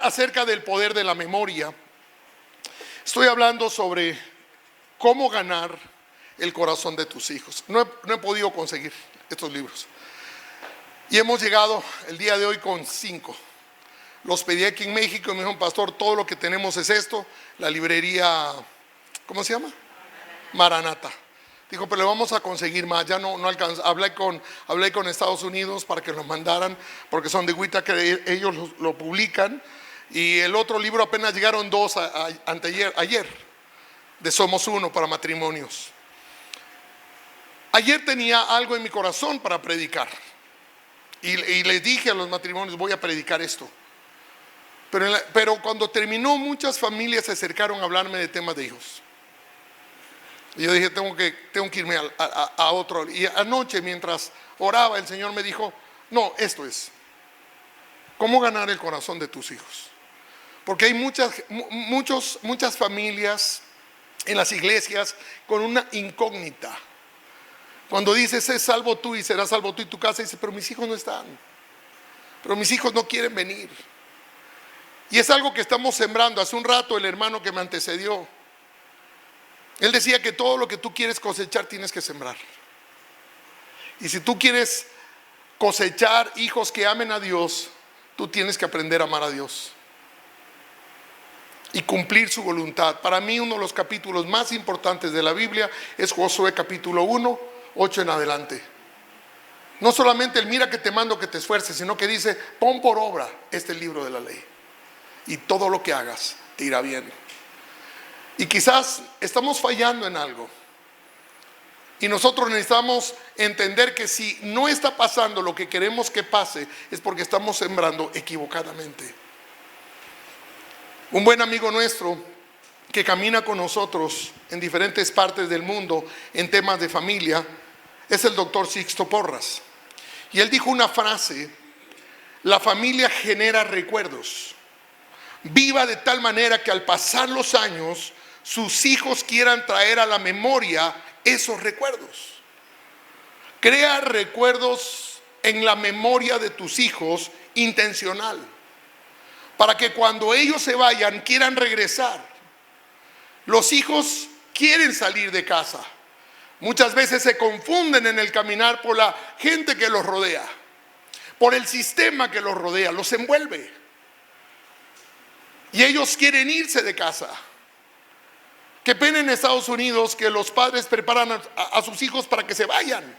Acerca del poder de la memoria, estoy hablando sobre cómo ganar el corazón de tus hijos. No he podido conseguir estos libros y hemos llegado el día de hoy con 5. Los pedí aquí en México y me dijeron: pastor, todo lo que tenemos es esto. La librería, ¿cómo se llama? Maranata. Dijo: pero le vamos a conseguir más. Ya no alcanza. Hablé con Estados Unidos para que los mandaran, porque son de Whitaker, ellos lo publican. Y el otro libro apenas llegaron 2 ayer, de Somos Uno para matrimonios. Ayer tenía algo en mi corazón para predicar y les dije a los matrimonios: voy a predicar esto. Pero cuando terminó, muchas familias se acercaron a hablarme de temas de hijos. Y yo dije: tengo que irme a otro. Y anoche, mientras oraba, el Señor me dijo: no, esto es cómo ganar el corazón de tus hijos. Porque hay muchas familias en las iglesias con una incógnita. Cuando dices: es salvo tú y serás salvo tú y tu casa, dice: pero mis hijos no están, pero mis hijos no quieren venir. Y es algo que estamos sembrando. Hace un rato el hermano que me antecedió, él decía que todo lo que tú quieres cosechar tienes que sembrar. Y si tú quieres cosechar hijos que amen a Dios, tú tienes que aprender a amar a Dios y cumplir su voluntad. Para mí, uno de los capítulos más importantes de la Biblia es Josué capítulo 1, 8 en adelante. No solamente el mira que te mando que te esfuerces, sino que dice: pon por obra este libro de la ley y todo lo que hagas te irá bien. Y quizás estamos fallando en algo y nosotros necesitamos entender que si no está pasando lo que queremos que pase, es porque estamos sembrando equivocadamente. Un buen amigo nuestro que camina con nosotros en diferentes partes del mundo en temas de familia es el doctor Sixto Porras. Y él dijo una frase: la familia genera recuerdos. Viva de tal manera que al pasar los años sus hijos quieran traer a la memoria esos recuerdos. Crea recuerdos en la memoria de tus hijos intencional, para que cuando ellos se vayan quieran regresar. Los hijos quieren salir de casa. Muchas veces se confunden en el caminar por la gente que los rodea, por el sistema que los rodea, los envuelve. Y ellos quieren irse de casa. Qué pena en Estados Unidos que los padres preparan a sus hijos para que se vayan.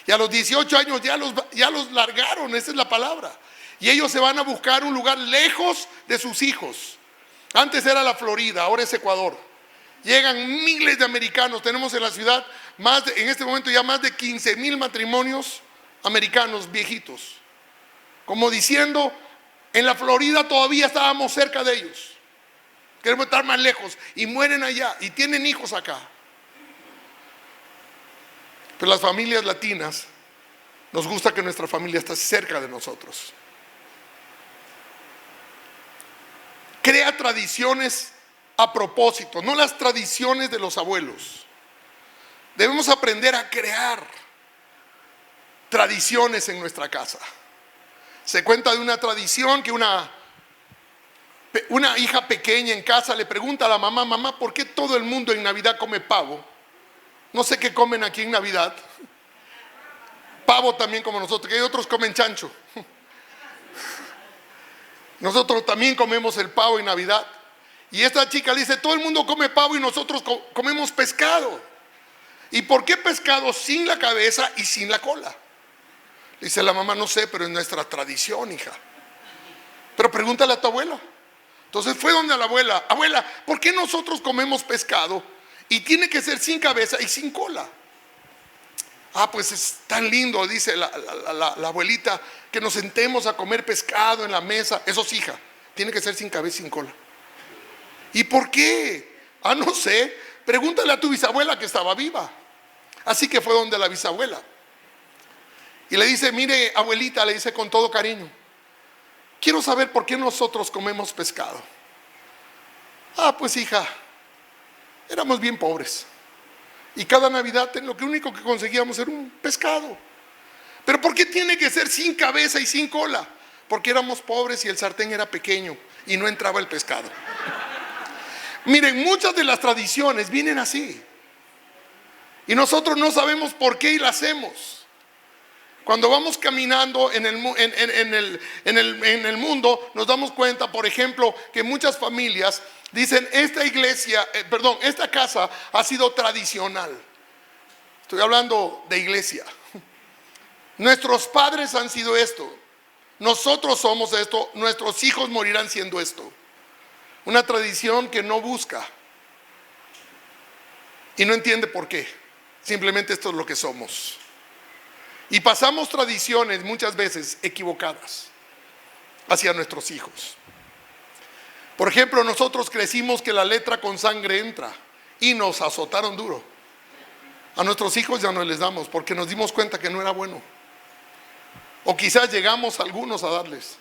Y a los 18 años ya los largaron, esa es la palabra. Y ellos se van a buscar un lugar lejos de sus hijos. Antes era la Florida, ahora es Ecuador. Llegan miles de americanos. Tenemos en la ciudad en este momento ya más de 15,000 matrimonios americanos viejitos. Como diciendo: en la Florida todavía estábamos cerca de ellos. Queremos estar más lejos. Y mueren allá y tienen hijos acá. Pero las familias latinas nos gusta que nuestra familia esté cerca de nosotros. Crea tradiciones a propósito, no las tradiciones de los abuelos. Debemos aprender a crear tradiciones en nuestra casa. Se cuenta de una tradición que una hija pequeña en casa le pregunta a la mamá: mamá, ¿por qué todo el mundo en Navidad come pavo? No sé qué comen aquí en Navidad. Pavo también como nosotros, que otros comen chancho. Nosotros también comemos el pavo en Navidad. Y esta chica le dice: todo el mundo come pavo y nosotros comemos pescado. ¿Y por qué pescado sin la cabeza y sin la cola? Dice la mamá: no sé, pero es nuestra tradición, hija. Pero pregúntale a tu abuela. Entonces fue donde la abuela: abuela, ¿por qué nosotros comemos pescado y tiene que ser sin cabeza y sin cola? Ah, pues es tan lindo, dice la abuelita, que nos sentemos a comer pescado en la mesa. Eso sí, hija, tiene que ser sin cabeza y sin cola. ¿Y por qué? Ah, no sé, pregúntale a tu bisabuela que estaba viva. Así que fue donde la bisabuela y le dice: mire, abuelita, le dice con todo cariño, quiero saber por qué nosotros comemos pescado. Ah, pues hija, éramos bien pobres y cada Navidad lo único que conseguíamos era un pescado. Pero ¿por qué tiene que ser sin cabeza y sin cola? Porque éramos pobres y el sartén era pequeño y no entraba el pescado. Miren, muchas de las tradiciones vienen así. Y nosotros no sabemos por qué y la hacemos. Cuando vamos caminando en el mundo, nos damos cuenta, por ejemplo, que muchas familias dicen, esta casa ha sido tradicional. Estoy hablando de iglesia. Nuestros padres han sido esto. Nosotros somos esto. Nuestros hijos morirán siendo esto. Una tradición que no busca y no entiende por qué. Simplemente esto es lo que somos. Y pasamos tradiciones muchas veces equivocadas hacia nuestros hijos. Por ejemplo, nosotros crecimos que la letra con sangre entra y nos azotaron duro. A nuestros hijos ya no les damos porque nos dimos cuenta que no era bueno. O quizás llegamos algunos a darles.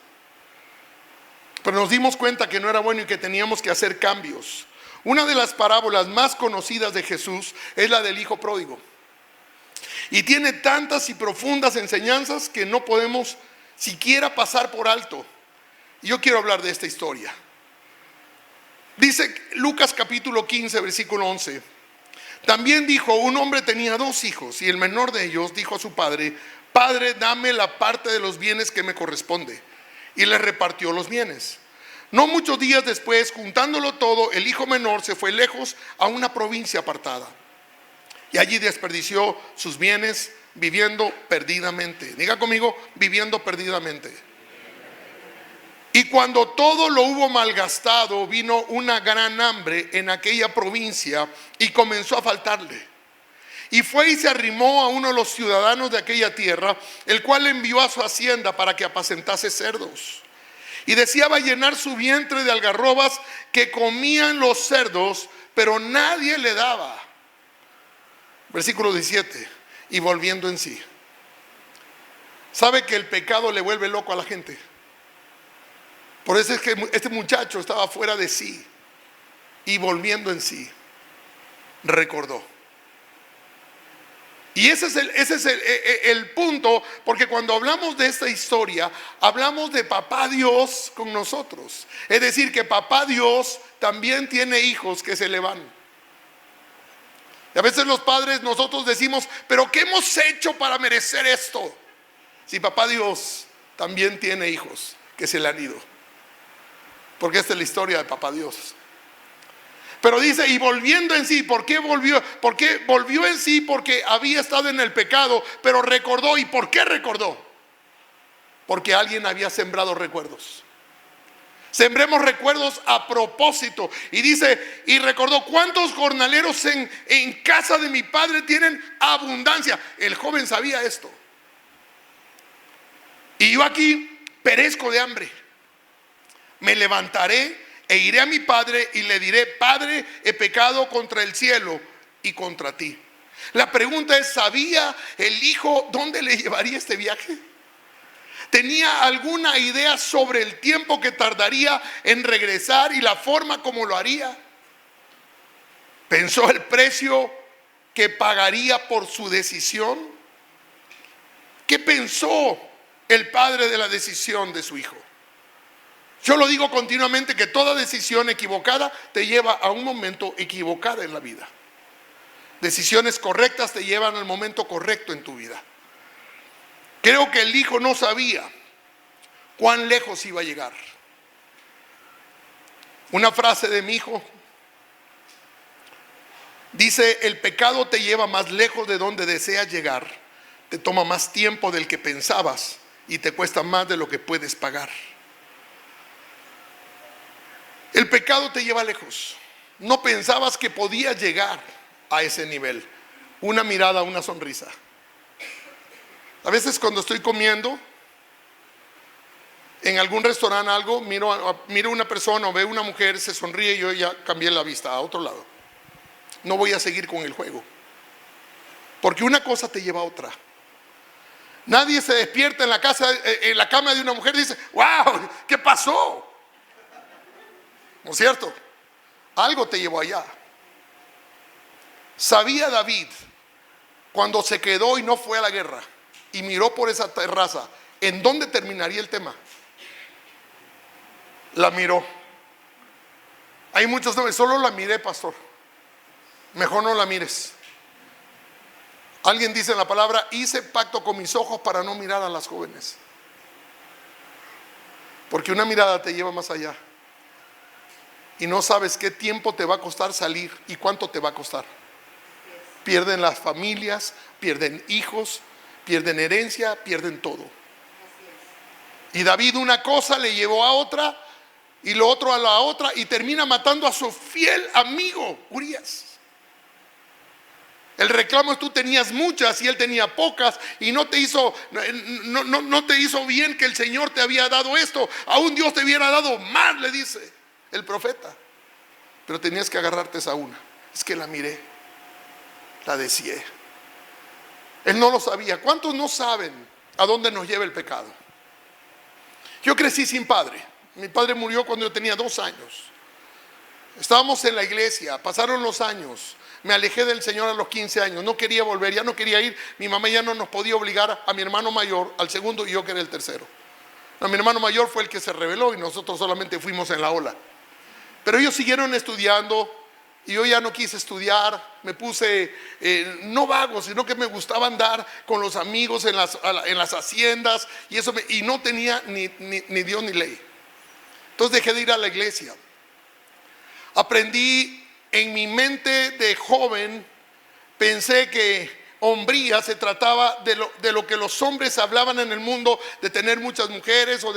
Pero nos dimos cuenta que no era bueno y que teníamos que hacer cambios. Una de las parábolas más conocidas de Jesús es la del hijo pródigo. Y tiene tantas y profundas enseñanzas que no podemos siquiera pasar por alto. Y yo quiero hablar de esta historia. Dice Lucas capítulo 15, versículo 11. También dijo, un hombre tenía 2 hijos y el menor de ellos dijo a su padre, Padre, dame la parte de los bienes que me corresponde. Y le repartió los bienes. No muchos días después, juntándolo todo, el hijo menor se fue lejos a una provincia apartada. Y allí desperdició sus bienes viviendo perdidamente. Diga conmigo, viviendo perdidamente. Y cuando todo lo hubo malgastado, vino una gran hambre en aquella provincia y comenzó a faltarle. Y fue y se arrimó a uno de los ciudadanos de aquella tierra, el cual le envió a su hacienda para que apacentase cerdos. Y deseaba llenar su vientre de algarrobas que comían los cerdos, pero nadie le daba. Versículo 17. Y volviendo en sí. ¿Sabe que el pecado le vuelve loco a la gente? Por eso es que este muchacho estaba fuera de sí. Y volviendo en sí, recordó. Y ese es el punto, porque cuando hablamos de esta historia, hablamos de papá Dios con nosotros. Es decir, que papá Dios también tiene hijos que se le van. Y a veces los padres nosotros decimos, pero ¿qué hemos hecho para merecer esto? Si papá Dios también tiene hijos que se le han ido. Porque esta es la historia de papá Dios. Pero dice, y volviendo en sí, ¿por qué volvió? Porque volvió en sí porque había estado en el pecado, pero recordó. ¿Y por qué recordó? Porque alguien había sembrado recuerdos. Sembremos recuerdos a propósito. Y dice, y recordó, ¿cuántos jornaleros en casa de mi padre tienen abundancia? El joven sabía esto. Y yo aquí perezco de hambre. Me levantaré e iré a mi padre y le diré, Padre, he pecado contra el cielo y contra ti. La pregunta es, ¿sabía el hijo dónde le llevaría este viaje? ¿Tenía alguna idea sobre el tiempo que tardaría en regresar y la forma como lo haría? ¿Pensó el precio que pagaría por su decisión? ¿Qué pensó el padre de la decisión de su hijo? Yo lo digo continuamente que toda decisión equivocada te lleva a un momento equivocado en la vida. Decisiones correctas te llevan al momento correcto en tu vida. Creo que el hijo no sabía cuán lejos iba a llegar. Una frase de mi hijo dice, el pecado te lleva más lejos de donde deseas llegar, te toma más tiempo del que pensabas y te cuesta más de lo que puedes pagar. El pecado te lleva lejos. No pensabas que podías llegar a ese nivel. Una mirada, una sonrisa. A veces cuando estoy comiendo en algún restaurante algo, miro a una persona o veo una mujer, se sonríe y yo ya cambié la vista a otro lado. No voy a seguir con el juego. Porque una cosa te lleva a otra. Nadie se despierta en la cama de una mujer y dice, wow, ¿qué pasó? ¿No es cierto? Algo te llevó allá. Sabía David, cuando se quedó y no fue a la guerra y miró por esa terraza, ¿en dónde terminaría el tema? La miró. Hay muchos nombres, solo la miré, pastor. Mejor no la mires. Alguien dice en la palabra, hice pacto con mis ojos para no mirar a las jóvenes. Porque una mirada te lleva más allá. Y no sabes qué tiempo te va a costar salir y cuánto te va a costar. Pierden las familias, pierden hijos, pierden herencia, pierden todo. Y David una cosa le llevó a otra y lo otro a la otra y termina matando a su fiel amigo Urías. El reclamo es: tú tenías muchas y él tenía pocas, y no te hizo bien que el Señor te había dado esto. Aún Dios te hubiera dado más, le dice el profeta, pero tenías que agarrarte esa una. Es que la miré, la deseé. Él no lo sabía. ¿Cuántos no saben a dónde nos lleva el pecado? Yo crecí sin padre. Mi padre murió cuando yo tenía 2 años. Estábamos en la iglesia, pasaron los años. Me alejé del Señor a los 15 años, no quería volver, ya no quería ir. Mi mamá ya no nos podía obligar a mi hermano mayor, al segundo, y yo que era el tercero. A mi hermano mayor fue el que se rebeló y nosotros solamente fuimos en la ola. Pero ellos siguieron estudiando y yo ya no quise estudiar. Me puse, no vago, sino que me gustaba andar con los amigos en las haciendas y eso y no tenía ni Dios ni ley. Entonces dejé de ir a la iglesia. Aprendí. En mi mente de joven pensé que hombría se trataba de lo que los hombres hablaban en el mundo, de tener muchas mujeres o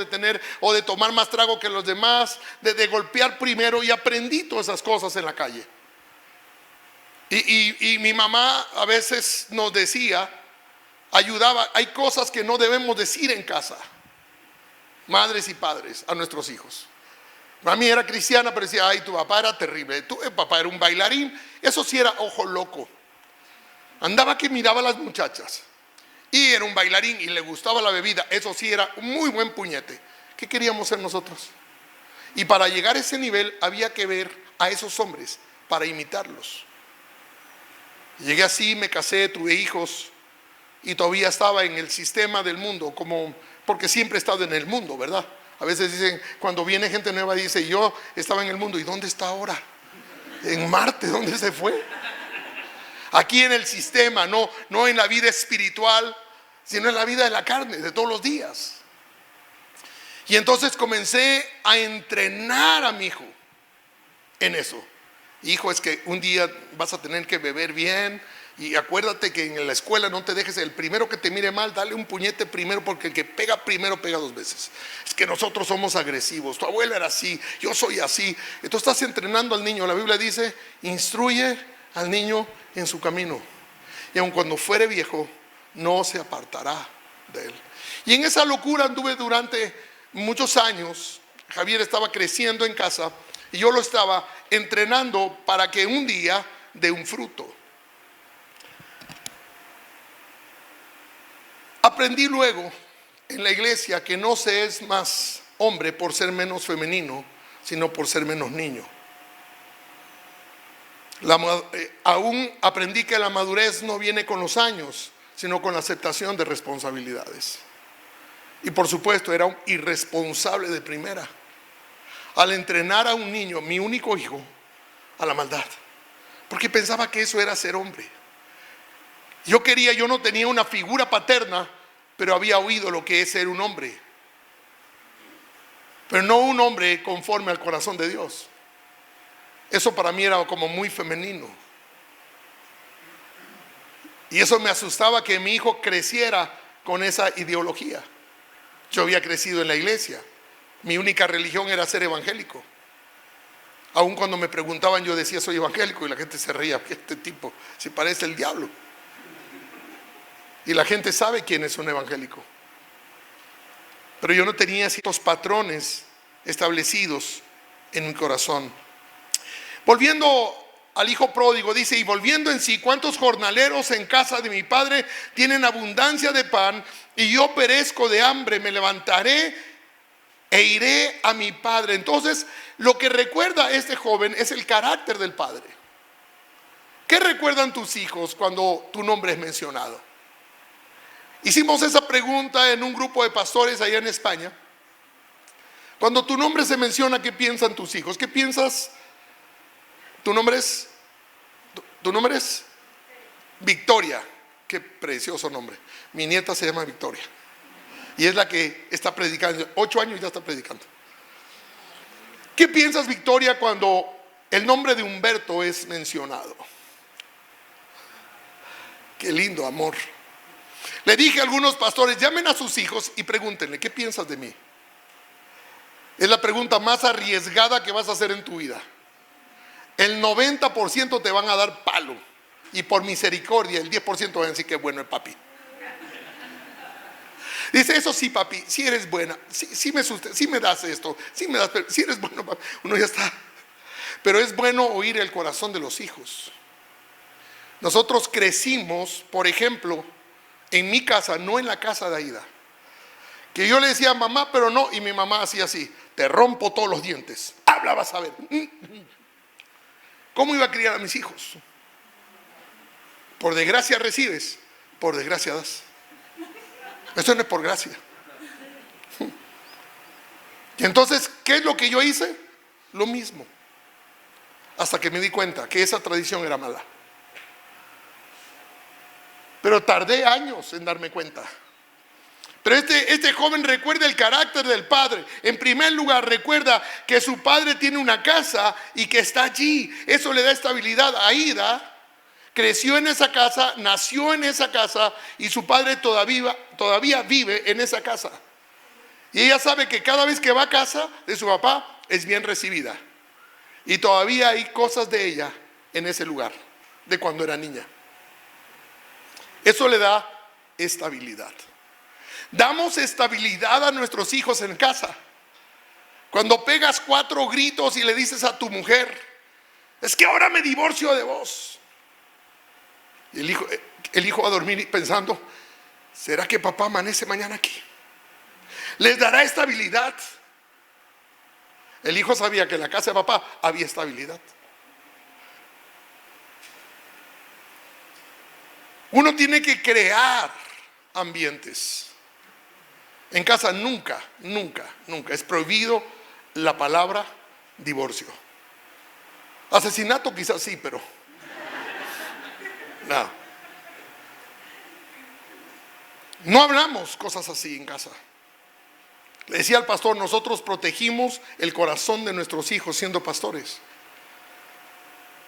de tomar más trago que los demás, de golpear primero, y aprendí todas esas cosas en la calle. Y mi mamá a veces nos decía, ayudaba: hay cosas que no debemos decir en casa, madres y padres, a nuestros hijos. Mami era cristiana, pero decía: ay, tu papá era terrible, tu papá era un bailarín. Eso sí era ojo loco. Andaba que miraba a las muchachas y era un bailarín y le gustaba la bebida. Eso sí era un muy buen puñete. ¿Qué queríamos ser nosotros? Y para llegar a ese nivel había que ver a esos hombres para imitarlos. Llegué así, me casé, tuve hijos y todavía estaba en el sistema del mundo, porque siempre he estado en el mundo, ¿verdad? A veces dicen, cuando viene gente nueva, dice: yo estaba en el mundo. ¿Y dónde está ahora? En Marte, ¿dónde se fue? Aquí en el sistema, no en la vida espiritual, sino en la vida de la carne, de todos los días. Y entonces comencé a entrenar a mi hijo en eso. Hijo, es que un día vas a tener que beber bien. Y acuérdate que en la escuela no te dejes, el primero que te mire mal, dale un puñete primero, porque el que pega primero pega 2 veces. Es que nosotros somos agresivos, tu abuela era así, yo soy así. Entonces estás entrenando al niño. La Biblia dice: instruye al niño en su camino, y aun cuando fuere viejo, no se apartará de él. Y en esa locura anduve durante muchos años. Javier estaba creciendo en casa y yo lo estaba entrenando para que un día dé un fruto. Aprendí luego en la iglesia que no se es más hombre por ser menos femenino, sino por ser menos niño. Aún aprendí que la madurez no viene con los años, sino con la aceptación de responsabilidades. Y por supuesto era un irresponsable de primera al entrenar a un niño, mi único hijo, a la maldad, porque pensaba que eso era ser hombre. Yo no tenía una figura paterna, pero había oído lo que es ser un hombre, pero no un hombre conforme al corazón de Dios. Eso para mí era como muy femenino, y eso me asustaba, que mi hijo creciera con esa ideología. Yo había crecido en la iglesia, mi única religión era ser evangélico. Aun cuando me preguntaban, yo decía: soy evangélico, y la gente se reía: este tipo se parece el diablo. Y la gente sabe quién es un evangélico. Pero yo no tenía ciertos patrones establecidos en mi corazón. Volviendo al hijo pródigo, dice: y volviendo en sí, ¿cuántos jornaleros en casa de mi padre tienen abundancia de pan, y yo perezco de hambre? Me levantaré e iré a mi padre. Entonces, lo que recuerda este joven es el carácter del padre. ¿Qué recuerdan tus hijos cuando tu nombre es mencionado? Hicimos esa pregunta en un grupo de pastores allá en España, Cuando tu nombre se menciona, ¿qué piensan tus hijos? ¿Qué piensas? ¿Tu nombre es Victoria? Qué precioso nombre. Mi nieta se llama Victoria. Y es la que está predicando. 8 años ya está predicando. ¿Qué piensas, Victoria, cuando el nombre de Humberto es mencionado? Qué lindo, amor. Le dije a algunos pastores, llamen a sus hijos y pregúntenle, ¿qué piensas de mí? Es la pregunta más arriesgada que vas a hacer en tu vida. El 90% te van a dar palo. Y por misericordia, el 10% van a decir que bueno el papi. Dice, eso sí, papi, si eres buena, si me das esto, si eres bueno, papi. Uno ya está. Pero es bueno oír el corazón de los hijos. Nosotros crecimos, por ejemplo, en mi casa, no en la casa de Aida, que yo le decía mamá, pero no, y mi mamá hacía así, te rompo todos los dientes, habla, vas a ver. ¿Cómo iba a criar a mis hijos? Por desgracia recibes, por desgracia das. Eso no es por gracia. Y entonces, ¿qué es lo que yo hice? Lo mismo. Hasta que me di cuenta que esa tradición era mala. Pero tardé años en darme cuenta. Pero este joven recuerda el carácter del padre. En primer lugar, recuerda que su padre tiene una casa y que está allí. Eso le da estabilidad. Aida creció en esa casa, nació en esa casa y su padre todavía vive en esa casa. Y ella sabe que cada vez que va a casa de su papá es bien recibida. Y todavía hay cosas de ella en ese lugar, de cuando era niña. Eso le da estabilidad. Damos estabilidad a nuestros hijos en casa. Cuando pegas 4 gritos y le dices a tu mujer, es que ahora me divorcio de vos. Y el hijo va a dormir pensando, ¿será que papá amanece mañana aquí? Les dará estabilidad. El hijo sabía que en la casa de papá había estabilidad. Uno tiene que crear ambientes. En casa nunca es prohibido la palabra divorcio. Asesinato quizás sí, pero no hablamos cosas así en casa. Le decía al pastor, nosotros protegimos el corazón de nuestros hijos siendo pastores.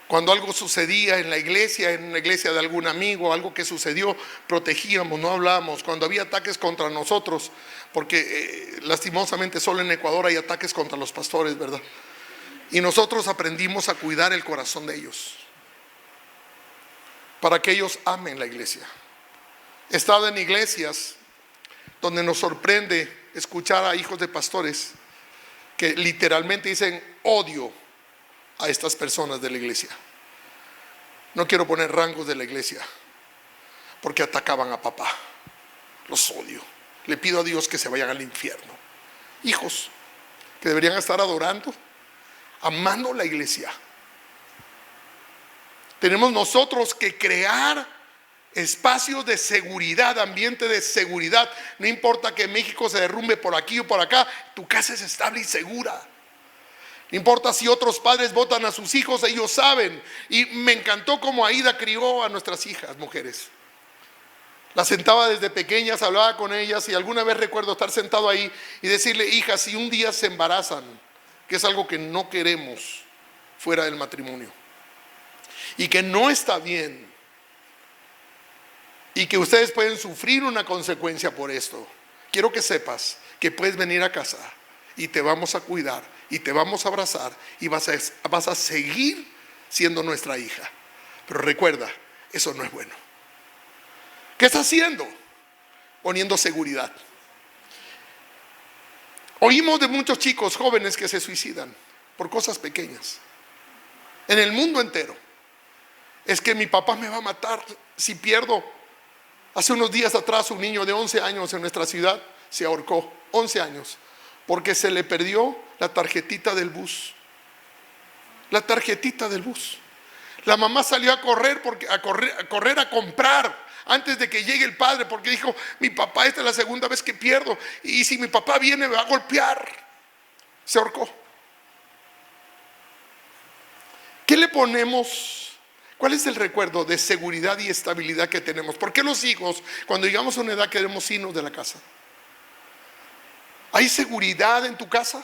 Cuando algo sucedía en la iglesia de algún amigo, algo que sucedió, protegíamos, no hablábamos. Cuando había ataques contra nosotros, porque lastimosamente solo en Ecuador hay ataques contra los pastores, ¿verdad? Y nosotros aprendimos a cuidar el corazón de ellos, para que ellos amen la iglesia. He estado en iglesias donde nos sorprende escuchar a hijos de pastores que literalmente dicen odio a estas personas de la iglesia. No quiero poner rangos de la iglesia, porque atacaban a papá. Los odio. Le pido a Dios que se vayan al infierno. Hijos que deberían estar adorando, amando la iglesia. Tenemos nosotros que crear espacios de seguridad, ambiente de seguridad. No importa que México se derrumbe por aquí o por acá, tu casa es estable y segura. No importa si otros padres votan a sus hijos, ellos saben. Y me encantó cómo Aida crió a nuestras hijas, mujeres. Las sentaba desde pequeñas, hablaba con ellas, y alguna vez recuerdo estar sentado ahí y decirle, hijas, si un día se embarazan, que es algo que no queremos fuera del matrimonio, y que no está bien, y que ustedes pueden sufrir una consecuencia por esto, quiero que sepas que puedes venir a casa y te vamos a cuidar y te vamos a abrazar y vas a seguir siendo nuestra hija. Pero recuerda, eso no es bueno. ¿Qué está haciendo? Poniendo seguridad. Oímos de muchos chicos jóvenes que se suicidan por cosas pequeñas. En el mundo entero. Es que mi papá me va a matar si pierdo. Hace unos días atrás un niño de 11 años en nuestra ciudad se ahorcó. 11 años. Porque se le perdió la tarjetita del bus. La tarjetita del bus. La mamá salió a correr a comprar antes de que llegue el padre, porque dijo, mi papá, esta es la segunda vez que pierdo, y si mi papá viene me va a golpear. se ahorcó. ¿Qué le ponemos? ¿Cuál es el recuerdo de seguridad y estabilidad que tenemos? ¿Por qué los hijos, cuando llegamos a una edad, queremos irnos de la casa? ¿Hay seguridad en tu casa?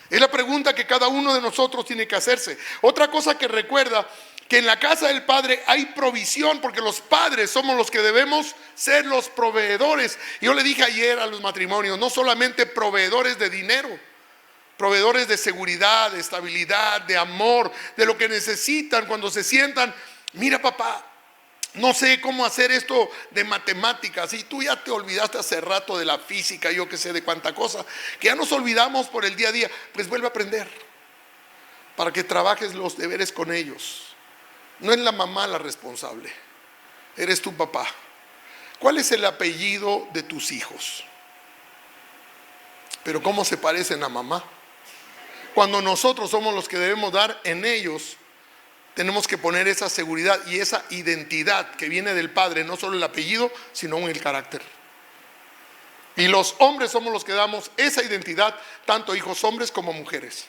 Es la pregunta que cada uno de nosotros tiene que hacerse. Otra cosa que recuerda, que en la casa del Padre hay provisión, porque los padres somos los que debemos ser los proveedores. Yo le dije ayer a los matrimonios, no solamente proveedores de dinero, proveedores de seguridad, de estabilidad, de amor, de lo que necesitan cuando se sientan. Mira, papá, no sé cómo hacer esto de matemáticas, y tú ya te olvidaste hace rato de la física, yo que sé de cuánta cosa, que ya nos olvidamos por el día a día. Pues vuelve a aprender para que trabajes los deberes con ellos. No es la mamá la responsable, eres tu papá. ¿Cuál es el apellido de tus hijos? Pero ¿cómo se parecen a mamá? Cuando nosotros somos los que debemos dar en ellos, tenemos que poner esa seguridad y esa identidad que viene del Padre, no solo el apellido, sino el carácter. Y los hombres somos los que damos esa identidad, tanto hijos hombres como mujeres.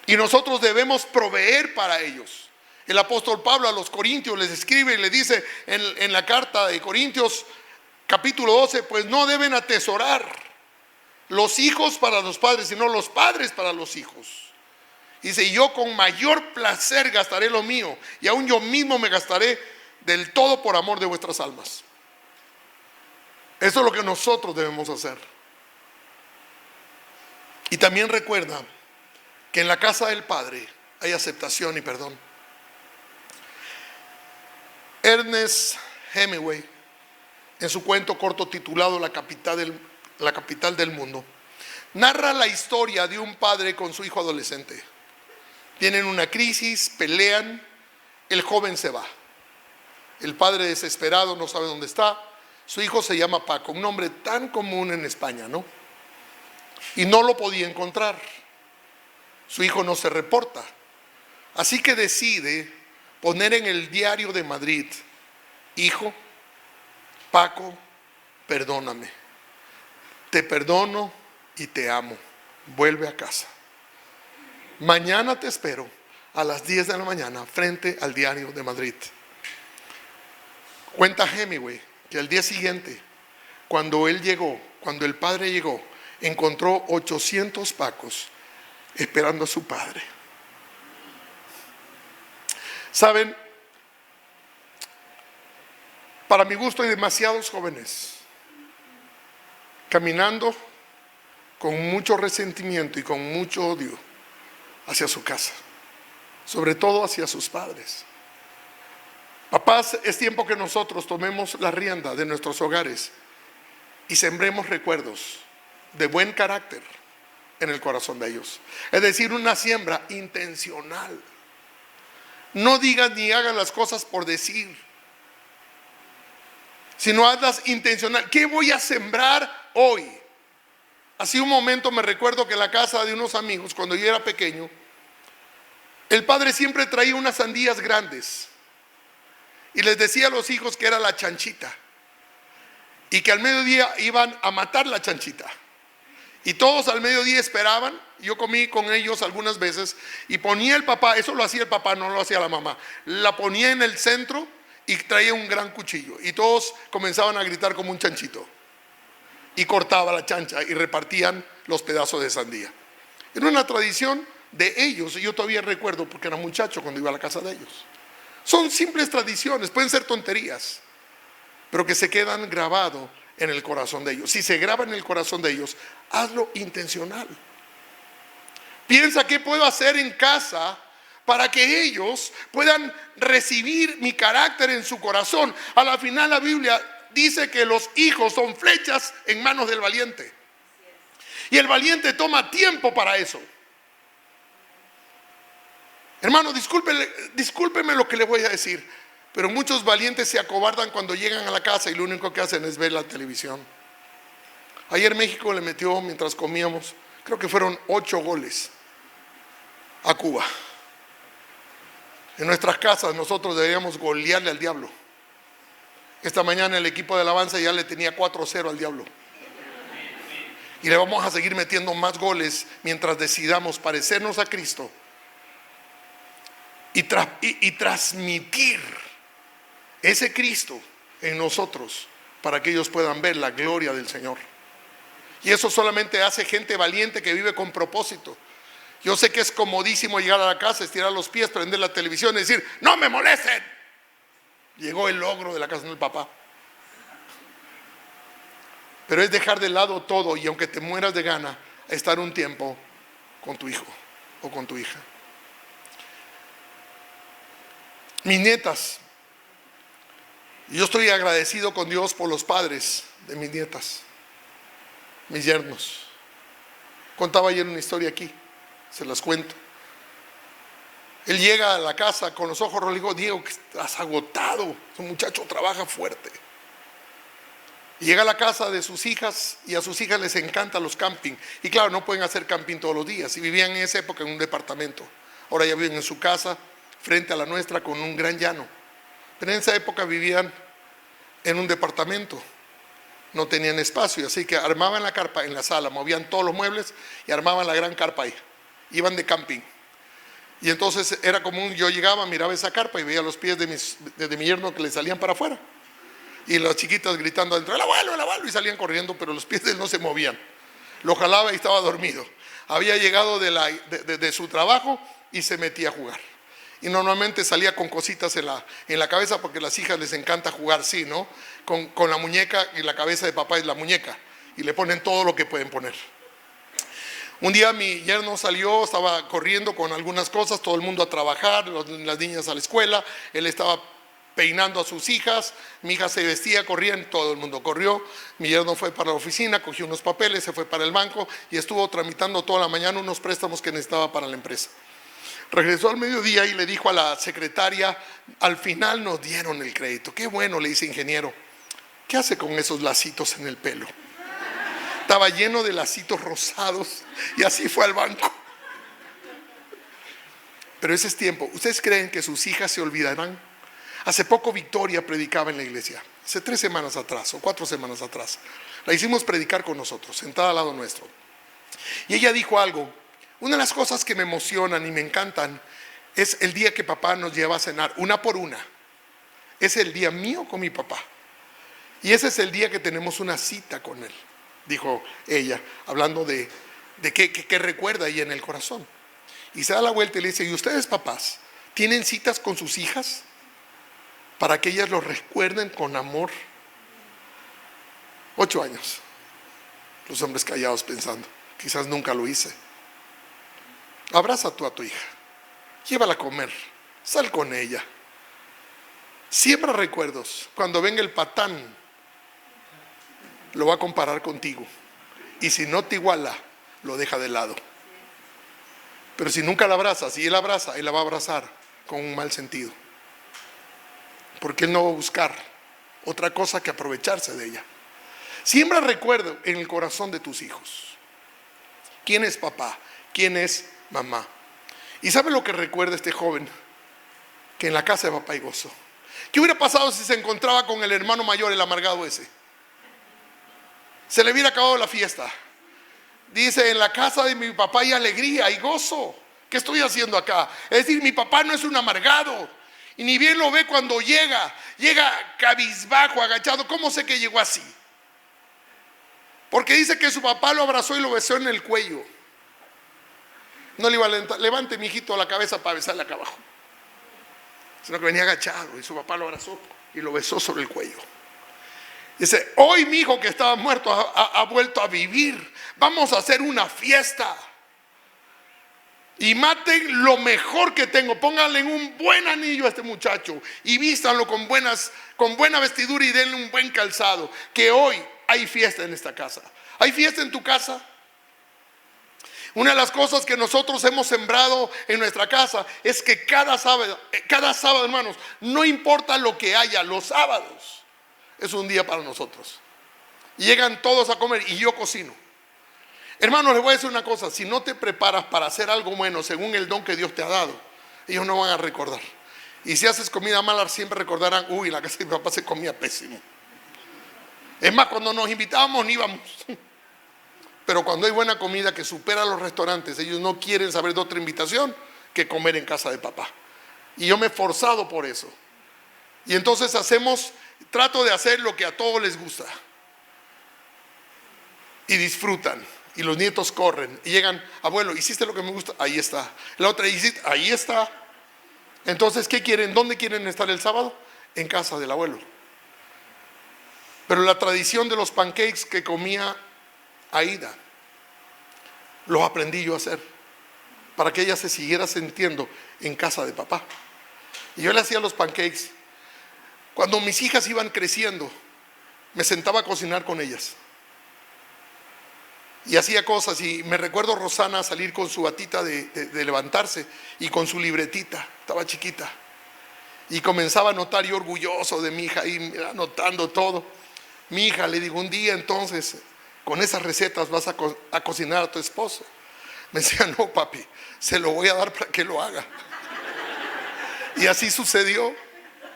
Y nosotros debemos proveer para ellos. El apóstol Pablo a los Corintios les escribe y le dice en la carta de Corintios capítulo 12, pues no deben atesorar los hijos para los padres, sino los padres para los hijos. Dice, yo con mayor placer gastaré lo mío, y aún yo mismo me gastaré del todo por amor de vuestras almas. Eso es lo que nosotros debemos hacer. Y también recuerda que en la casa del Padre hay aceptación y perdón. Ernest Hemingway, en su cuento corto titulado La capital del mundo, narra la historia de un padre con su hijo adolescente. Tienen una crisis, pelean, el joven se va. El padre desesperado no sabe dónde está. Su hijo se llama Paco, un nombre tan común en España, ¿no? Y no lo podía encontrar. Su hijo no se reporta. Así que decide poner en el diario de Madrid, hijo, Paco, perdóname. Te perdono y te amo. Vuelve a casa. Mañana te espero a las 10 de la mañana frente al diario de Madrid. Cuenta Hemingway que al día siguiente, cuando el padre llegó, encontró 800 Pacos esperando a su padre. Saben, para mi gusto hay demasiados jóvenes caminando con mucho resentimiento y con mucho odio hacia su casa, sobre todo hacia sus padres. Papás, es tiempo que nosotros tomemos la rienda de nuestros hogares y sembremos recuerdos de buen carácter en el corazón de ellos. Es decir, una siembra intencional. No digas ni hagas las cosas por decir, sino hazlas intencional. ¿Qué voy a sembrar hoy? Hace un momento me recuerdo que en la casa de unos amigos, cuando yo era pequeño, el padre siempre traía unas sandías grandes y les decía a los hijos que era la chanchita y que al mediodía iban a matar la chanchita. Y todos al mediodía esperaban. Yo comí con ellos algunas veces y ponía el papá, eso lo hacía el papá, no lo hacía la mamá, la ponía en el centro y traía un gran cuchillo y todos comenzaban a gritar como un chanchito y cortaba la chancha y repartían los pedazos de sandía. Era una tradición de ellos y yo todavía recuerdo porque era muchacho cuando iba a la casa de ellos. Son simples tradiciones, pueden ser tonterías, pero que se quedan grabados en el corazón de ellos. Si se graba en el corazón de ellos, hazlo intencional. Piensa qué puedo hacer en casa para que ellos puedan recibir mi carácter en su corazón. A la final la Biblia dice que los hijos son flechas en manos del valiente. Y el valiente toma tiempo para eso. Hermano, discúlpeme lo que le voy a decir, pero muchos valientes se acobardan cuando llegan a la casa y lo único que hacen es ver la televisión. Ayer México le metió, mientras comíamos, creo que fueron 8 goles a Cuba. En nuestras casas nosotros deberíamos golearle al diablo. Esta mañana el equipo de alabanza ya le tenía 4-0 al diablo. Y le vamos a seguir metiendo más goles mientras decidamos parecernos a Cristo y transmitir ese Cristo en nosotros para que ellos puedan ver la gloria del Señor. Y eso solamente hace gente valiente que vive con propósito. Yo sé que es comodísimo llegar a la casa, estirar los pies, prender la televisión y decir: no me molesten. Llegó el logro de la casa del papá. Pero es dejar de lado todo, y aunque te mueras de gana, estar un tiempo con tu hijo o con tu hija. Mis nietas, yo estoy agradecido con Dios por los padres de mis nietas, mis yernos. Contaba ayer una historia aquí, se las cuento. Él llega a la casa con los ojos rojos. Le digo: Diego, que estás agotado, ese muchacho trabaja fuerte. Y llega a la casa de sus hijas, y a sus hijas les encantan los camping. Y claro, no pueden hacer camping todos los días. Y vivían en esa época en un departamento. Ahora ya viven en su casa, frente a la nuestra, con un gran llano. Pero en esa época vivían en un departamento. No tenían espacio, así que armaban la carpa en la sala, movían todos los muebles y armaban la gran carpa ahí. Iban de camping. Y entonces era común, yo llegaba, miraba esa carpa y veía los pies de mi yerno que le salían para afuera. Y las chiquitas gritando adentro: el abuelo, y salían corriendo, pero los pies de él no se movían. Lo jalaba y estaba dormido. Había llegado de su trabajo y se metía a jugar. Y normalmente salía con cositas en la cabeza, porque a las hijas les encanta jugar así, ¿no? Con la muñeca, y la cabeza de papá es la muñeca. Y le ponen todo lo que pueden poner. Un día mi yerno salió, estaba corriendo con algunas cosas, todo el mundo a trabajar, las niñas a la escuela. Él estaba peinando a sus hijas, mi hija se vestía, corrían, todo el mundo corrió. Mi yerno fue para la oficina, cogió unos papeles, se fue para el banco y estuvo tramitando toda la mañana unos préstamos que necesitaba para la empresa. Regresó al mediodía y le dijo a la secretaria: al final nos dieron el crédito. Qué bueno, le dice: ingeniero, ¿qué hace con esos lacitos en el pelo? Estaba lleno de lacitos rosados, y así fue al banco. Pero ese es tiempo. ¿Ustedes creen que sus hijas se olvidarán? Hace poco Victoria predicaba en la iglesia, hace 3 semanas atrás o 4 semanas atrás. La hicimos predicar con nosotros, sentada al lado nuestro. Y ella dijo algo: una de las cosas que me emocionan y me encantan es el día que papá nos lleva a cenar, una por una. Es el día mío con mi papá. Y ese es el día que tenemos una cita con él, dijo ella, hablando de qué recuerda ella en el corazón. Y se da la vuelta y le dice: ¿y ustedes, papás, tienen citas con sus hijas para que ellas los recuerden con amor? 8 años. Los hombres callados pensando: quizás nunca lo hice. Abraza tú a tu hija, llévala a comer, sal con ella, siembra recuerdos. Cuando venga el patán, lo va a comparar contigo, y si no te iguala, lo deja de lado. Pero si nunca la abrazas y él abraza, él la va a abrazar con un mal sentido, porque él no va a buscar otra cosa que aprovecharse de ella. Siembra recuerdo en el corazón de tus hijos. ¿Quién es papá? ¿Quién es mamá? ¿Y sabe lo que recuerda este joven? Que en la casa de papá hay gozo. ¿Qué hubiera pasado si se encontraba con el hermano mayor, el amargado ese? Se le hubiera acabado la fiesta. Dice: en la casa de mi papá hay alegría, hay gozo. ¿Qué estoy haciendo acá? Es decir, mi papá no es un amargado. Y ni bien lo ve cuando llega cabizbajo, agachado. ¿Cómo sé que llegó así? Porque dice que su papá lo abrazó y lo besó en el cuello. No le iba a levantar: levante, mi hijito, la cabeza para besarle acá abajo. Sino que venía agachado y su papá lo abrazó y lo besó sobre el cuello. Dice: hoy mi hijo que estaba muerto ha vuelto a vivir. Vamos a hacer una fiesta. Y maten lo mejor que tengo. Pónganle un buen anillo a este muchacho y vístanlo con buena vestidura y denle un buen calzado. Que hoy hay fiesta en esta casa. ¿Hay fiesta en tu casa? Una de las cosas que nosotros hemos sembrado en nuestra casa es que cada sábado, hermanos, no importa lo que haya, los sábados es un día para nosotros. Y llegan todos a comer y yo cocino. Hermanos, les voy a decir una cosa: si no te preparas para hacer algo bueno según el don que Dios te ha dado, ellos no van a recordar. Y si haces comida mala, siempre recordarán: uy, en la casa de mi papá se comía pésimo. Es más, cuando nos invitábamos, no íbamos. Pero cuando hay buena comida que supera los restaurantes, ellos no quieren saber de otra invitación que comer en casa de papá. Y yo me he forzado por eso. Y entonces trato de hacer lo que a todos les gusta. Y disfrutan. Y los nietos corren. Y llegan, abuelo, ¿hiciste lo que me gusta? Ahí está. La otra, ¿hiciste? Ahí está. Entonces, ¿qué quieren? ¿Dónde quieren estar el sábado? En casa del abuelo. Pero la tradición de los pancakes que comía Aida, los aprendí yo a hacer. Para que ella se siguiera sintiendo en casa de papá. Y yo le hacía los pancakes. Cuando mis hijas iban creciendo, me sentaba a cocinar con ellas. Y hacía cosas, y me recuerdo Rosana salir con su batita de levantarse y con su libretita, estaba chiquita. Y comenzaba a anotar, yo orgulloso de mi hija, y anotando todo. Mi hija, le digo, un día entonces, con esas recetas vas a cocinar a tu esposo. Me decía, no papi, se lo voy a dar para que lo haga. Y así sucedió.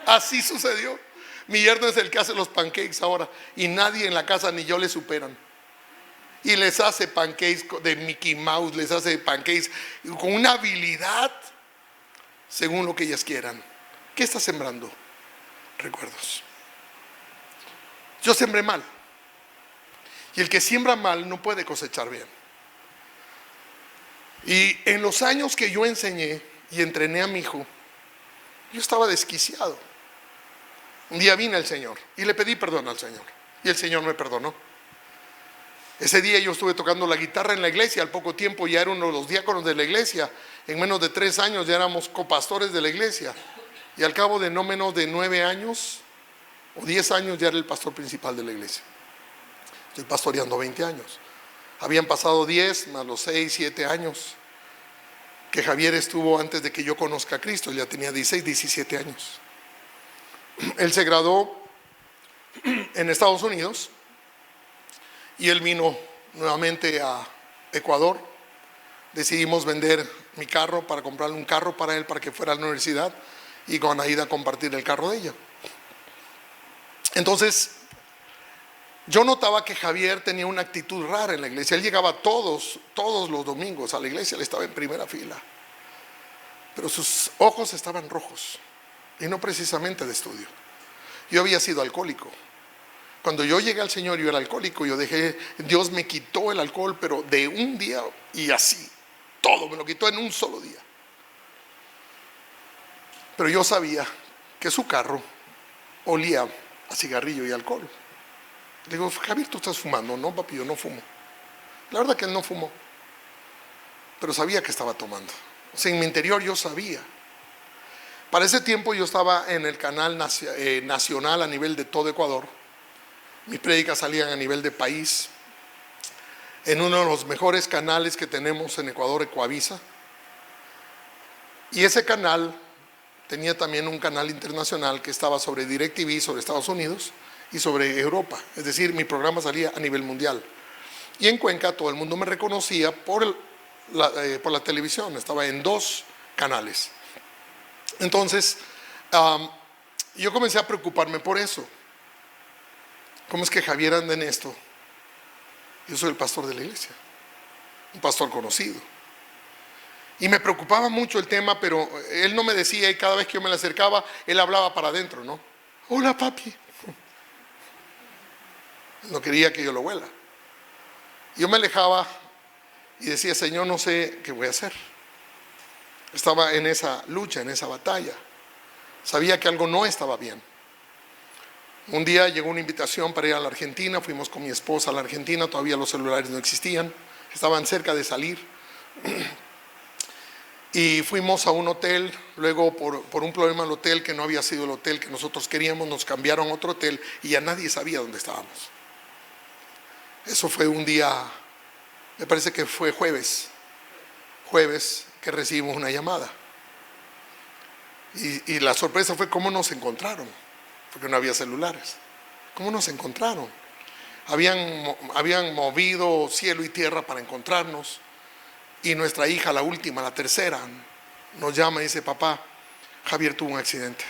Así sucedió. Mi yerno es el que hace los pancakes ahora. Y nadie en la casa ni yo le superan. Y les hace pancakes de Mickey Mouse. Les hace pancakes con una habilidad según lo que ellas quieran. ¿Qué está sembrando? Recuerdos. Yo sembré mal. Y el que siembra mal no puede cosechar bien. Y en los años que yo enseñé y entrené a mi hijo, yo estaba desquiciado. Un día vine al Señor y le pedí perdón al Señor. Y el Señor me perdonó. Ese día yo estuve tocando la guitarra en la iglesia. Al poco tiempo ya era uno de los diáconos de la iglesia. En menos de 3 años ya éramos copastores de la iglesia. Y al cabo de no menos de 9 años o 10 años ya era el pastor principal de la iglesia. Estoy pastoreando 20 años. Habían pasado 10 más los 6, 7 años que Javier estuvo antes de que yo conozca a Cristo. Él ya tenía 16, 17 años. Él se graduó en Estados Unidos y él vino nuevamente a Ecuador. Decidimos vender mi carro para comprarle un carro para él para que fuera a la universidad y con Aida compartir el carro de ella. Entonces, yo notaba que Javier tenía una actitud rara en la iglesia. Él llegaba todos los domingos a la iglesia, él estaba en primera fila. Pero sus ojos estaban rojos. Y no precisamente de estudio. Yo había sido alcohólico. Cuando yo llegué al Señor, yo era alcohólico. Dios me quitó el alcohol, pero de un día y así. Todo me lo quitó en un solo día. Pero yo sabía que su carro olía a cigarrillo y alcohol. Le digo, Javier, ¿tú estás fumando? No, papi, yo no fumo. La verdad que él no fumó. Pero sabía que estaba tomando. O sea, en mi interior yo sabía. Para ese tiempo yo estaba en el canal nacional a nivel de todo Ecuador. Mis prédicas salían a nivel de país. En uno de los mejores canales que tenemos en Ecuador, Ecuavisa. Y ese canal tenía también un canal internacional que estaba sobre DirecTV, sobre Estados Unidos y sobre Europa. Es decir, mi programa salía a nivel mundial. Y en Cuenca todo el mundo me reconocía por la televisión. Estaba en 2 canales. Entonces, yo comencé a preocuparme por eso. ¿Cómo es que Javier anda en esto? Yo soy el pastor de la iglesia, un pastor conocido. Y me preocupaba mucho el tema, pero él no me decía, y cada vez que yo me le acercaba, él hablaba para adentro, ¿no? Hola, papi. No quería que yo lo huela. Yo me alejaba y decía, Señor, no sé qué voy a hacer. Estaba en esa lucha, en esa batalla. Sabía que algo no estaba bien. Un día llegó una invitación para ir a la Argentina. Fuimos con mi esposa a la Argentina. Todavía los celulares no existían. Estaban cerca de salir. Y fuimos a un hotel. Luego por un problema en el hotel, que no había sido el hotel que nosotros queríamos, nos cambiaron a otro hotel y ya nadie sabía dónde estábamos. Eso fue un día, me parece que fue jueves que recibimos una llamada. Y la sorpresa fue cómo nos encontraron, porque no había celulares. ¿Cómo nos encontraron? Habían movido cielo y tierra para encontrarnos. Y nuestra hija, la última, la tercera, nos llama y dice, papá, Javier tuvo un accidente.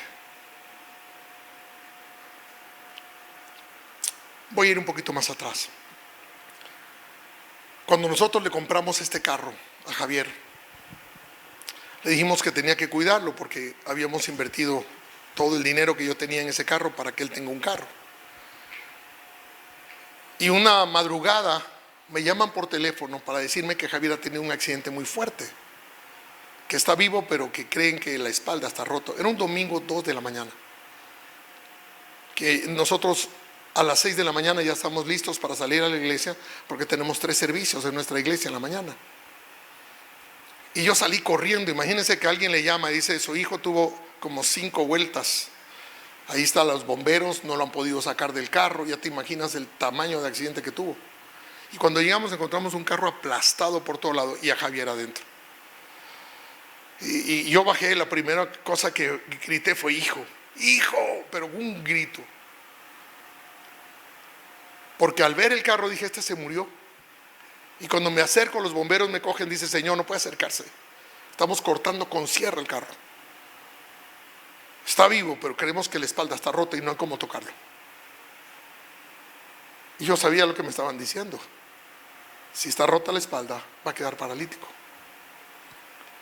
Voy a ir un poquito más atrás. Cuando nosotros le compramos este carro a Javier, le dijimos que tenía que cuidarlo porque habíamos invertido todo el dinero que yo tenía en ese carro para que él tenga un carro. Y una madrugada me llaman por teléfono para decirme que Javier ha tenido un accidente muy fuerte, que está vivo pero que creen que la espalda está rota. Era un domingo 2 de la mañana, que nosotros a las 6 de la mañana ya estamos listos para salir a la iglesia porque tenemos 3 servicios en nuestra iglesia en la mañana. Y yo salí corriendo. Imagínense que alguien le llama y dice: su hijo tuvo como 5 vueltas. Ahí están los bomberos, no lo han podido sacar del carro. Ya te imaginas el tamaño de accidente que tuvo. Y cuando llegamos encontramos un carro aplastado por todo lado y a Javier adentro. Y yo bajé, la primera cosa que grité fue: hijo, hijo, pero un grito. Porque al ver el carro dije: este se murió. Y cuando me acerco, los bomberos me cogen, dice: señor, no puede acercarse, estamos cortando con sierra el carro. Está vivo, pero creemos que la espalda está rota y no hay cómo tocarlo. Y yo sabía lo que me estaban diciendo: si está rota la espalda, va a quedar paralítico.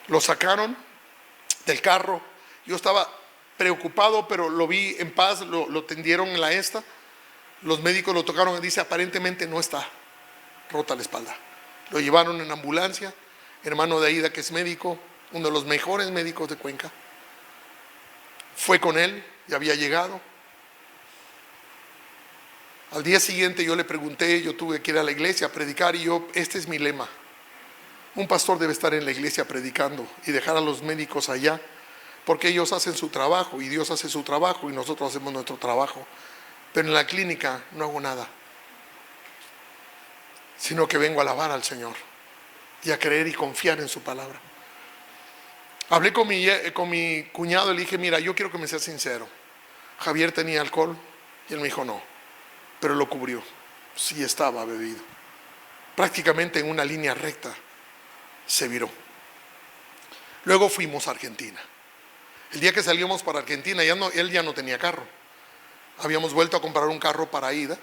Lo sacaron del carro. Yo estaba preocupado, pero lo vi en paz. Lo tendieron en la esta. Los médicos lo tocaron y dice: aparentemente no está rota la espalda. Lo llevaron en ambulancia. Hermano de Aida, que es médico, uno de los mejores médicos de Cuenca, fue con él, ya había llegado. Al día siguiente yo le pregunté, yo tuve que ir a la iglesia a predicar, y este es mi lema: un pastor debe estar en la iglesia predicando y dejar a los médicos allá, porque ellos hacen su trabajo y Dios hace su trabajo y nosotros hacemos nuestro trabajo. Pero en la clínica no hago nada, sino que vengo a alabar al Señor y a creer y confiar en su palabra. Hablé con mi cuñado y le dije: mira, yo quiero que me seas sincero. Javier tenía alcohol, y él me dijo: no, pero lo cubrió. Sí, estaba bebido. Prácticamente en una línea recta se viró. Luego fuimos a Argentina. El día que salimos para Argentina, él ya no tenía carro. Habíamos vuelto a comprar un carro para Ida,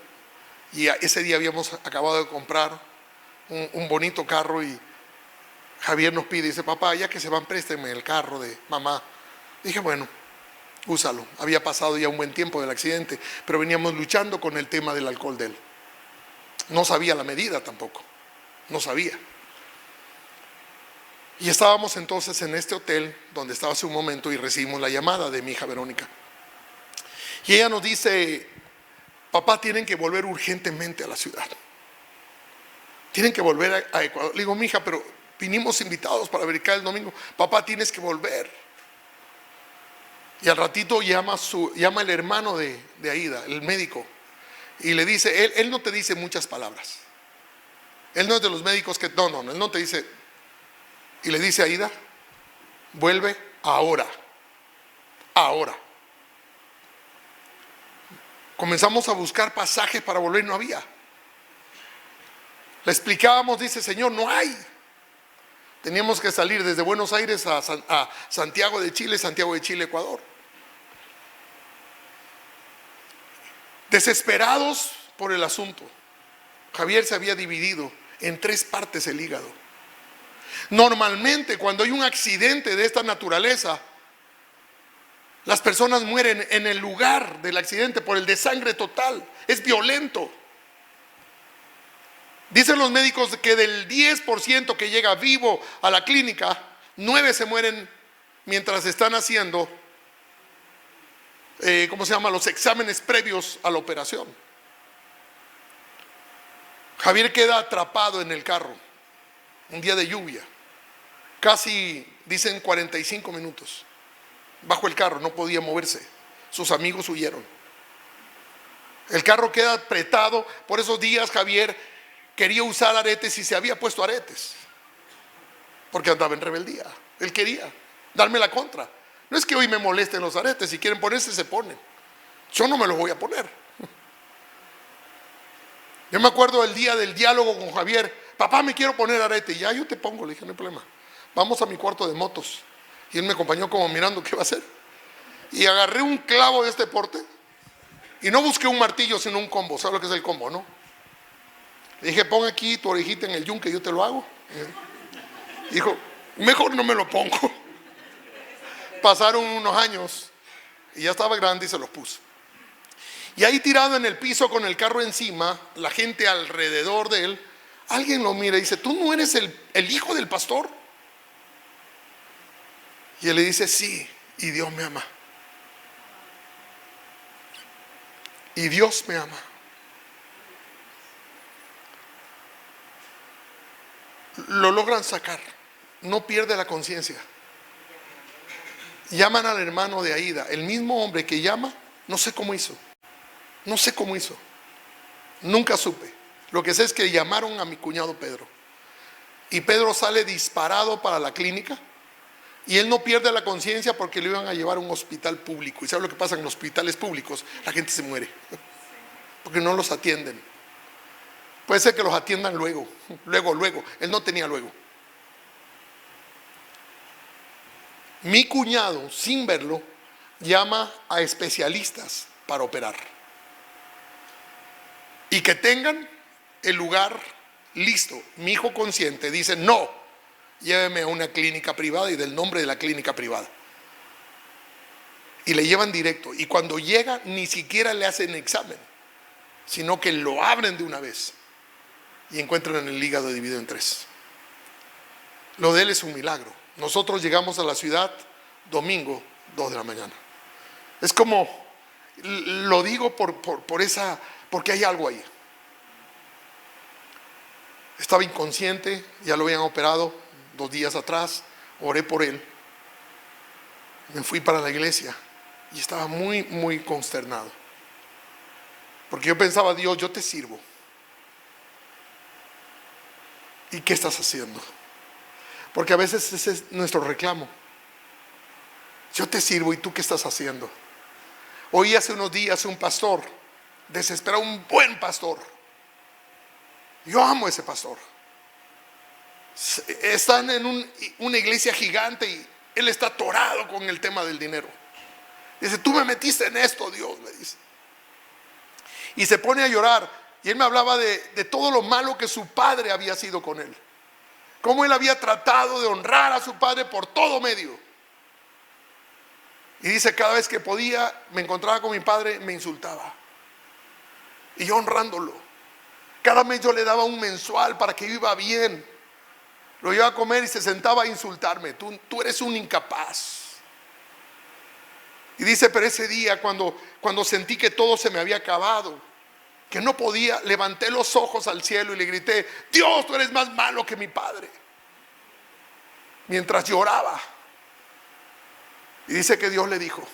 y ese día habíamos acabado de comprar un bonito carro, y Javier nos pide, dice: papá, ya que se van, présteme el carro de mamá. Dije: bueno, úsalo. Había pasado ya un buen tiempo del accidente, pero veníamos luchando con el tema del alcohol de él. No sabía la medida tampoco, no sabía. Y estábamos entonces en este hotel donde estaba hace un momento, y recibimos la llamada de mi hija Verónica. Y ella nos dice: papá, tienen que volver urgentemente a la ciudad. Tienen que volver a Ecuador. Le digo: mi hija, pero vinimos invitados para verificar el domingo. Papá, tienes que volver. Y al ratito llama el hermano de Aida, el médico, y le dice, él no te dice muchas palabras. Él no es de los médicos que, no, él no te dice. Y le dice a Aida: vuelve ahora. Ahora. Comenzamos a buscar pasajes para volver, no había. Le explicábamos, dice: señor, no hay. Teníamos que salir desde Buenos Aires a Santiago de Chile, Ecuador. Desesperados por el asunto. Javier se había dividido en 3 partes el hígado. Normalmente cuando hay un accidente de esta naturaleza, las personas mueren en el lugar del accidente por el desangre total. Es violento. Dicen los médicos que del 10% que llega vivo a la clínica, 9 se mueren mientras están haciendo los exámenes previos a la operación. Javier queda atrapado en el carro un día de lluvia, casi dicen 45 minutos bajo el carro, no podía moverse. Sus amigos huyeron. El carro queda apretado. Por esos días Javier quería usar aretes y se había puesto aretes porque andaba en rebeldía. Él quería darme la contra. No es que hoy me molesten los aretes, si quieren ponerse se ponen. Yo no me los voy a poner. Yo me acuerdo del día del diálogo con Javier: papá, me quiero poner arete. Ya, yo te pongo. Le dije: no hay problema, vamos a mi cuarto de motos. Y él me acompañó como mirando qué va a hacer. Y agarré un clavo de este porte y no busqué un martillo sino un combo. ¿Sabes lo que es el combo, no? Le dije, pon aquí tu orejita en el yunque, yo te lo hago. Dijo, mejor no me lo pongo. Pasaron unos años y ya estaba grande y se los puso. Y ahí tirado en el piso con el carro encima, la gente alrededor de él, alguien lo mira y dice, ¿tú no eres el hijo del pastor? Y él le dice, sí, y Dios me ama. Y Dios me ama. Lo logran sacar, no pierde la conciencia. Llaman al hermano de Aida, el mismo hombre que llama, no sé cómo hizo. No sé cómo hizo. Nunca supe. Lo que sé es que llamaron a mi cuñado Pedro. Y Pedro sale disparado para la clínica. Y él no pierde la conciencia porque lo iban a llevar a un hospital público. ¿Y sabe lo que pasa en los hospitales públicos? La gente se muere. Porque no los atienden. Puede ser que los atiendan luego. Luego. Él no tenía luego. Mi cuñado, sin verlo, llama a especialistas para operar. Y que tengan el lugar listo. Mi hijo consciente dice, no, lléveme a una clínica privada, y del nombre de la clínica privada. Y le llevan directo. Y cuando llega, ni siquiera le hacen examen, sino que lo abren de una vez. Y encuentran el hígado dividido en 3. Lo de él es un milagro. Nosotros llegamos a la ciudad domingo, 2 de la mañana. Es como, lo digo porque hay algo ahí. Estaba inconsciente, ya lo habían operado 2 días atrás, oré por él. Me fui para la iglesia y estaba muy, muy consternado. Porque yo pensaba, Dios, yo te sirvo. ¿Y qué estás haciendo? Porque a veces ese es nuestro reclamo. Yo te sirvo, ¿y tú qué estás haciendo? Oí hace unos días un pastor desesperado, un buen pastor. Yo amo a ese pastor. Están en una iglesia gigante y él está atorado con el tema del dinero. Dice, tú me metiste en esto, Dios, me dice. Y se pone a llorar. Y él me hablaba de todo lo malo que su padre había sido con él. Cómo él había tratado de honrar a su padre por todo medio. Y dice, cada vez que podía, me encontraba con mi padre, me insultaba. Y yo honrándolo. Cada mes yo le daba un mensual para que iba bien. Lo iba a comer y se sentaba a insultarme. Tú eres un incapaz. Y dice, pero ese día cuando sentí que todo se me había acabado, que no podía, levanté los ojos al cielo y le grité, Dios, tú eres más malo que mi padre. Mientras lloraba. Y dice que Dios le dijo,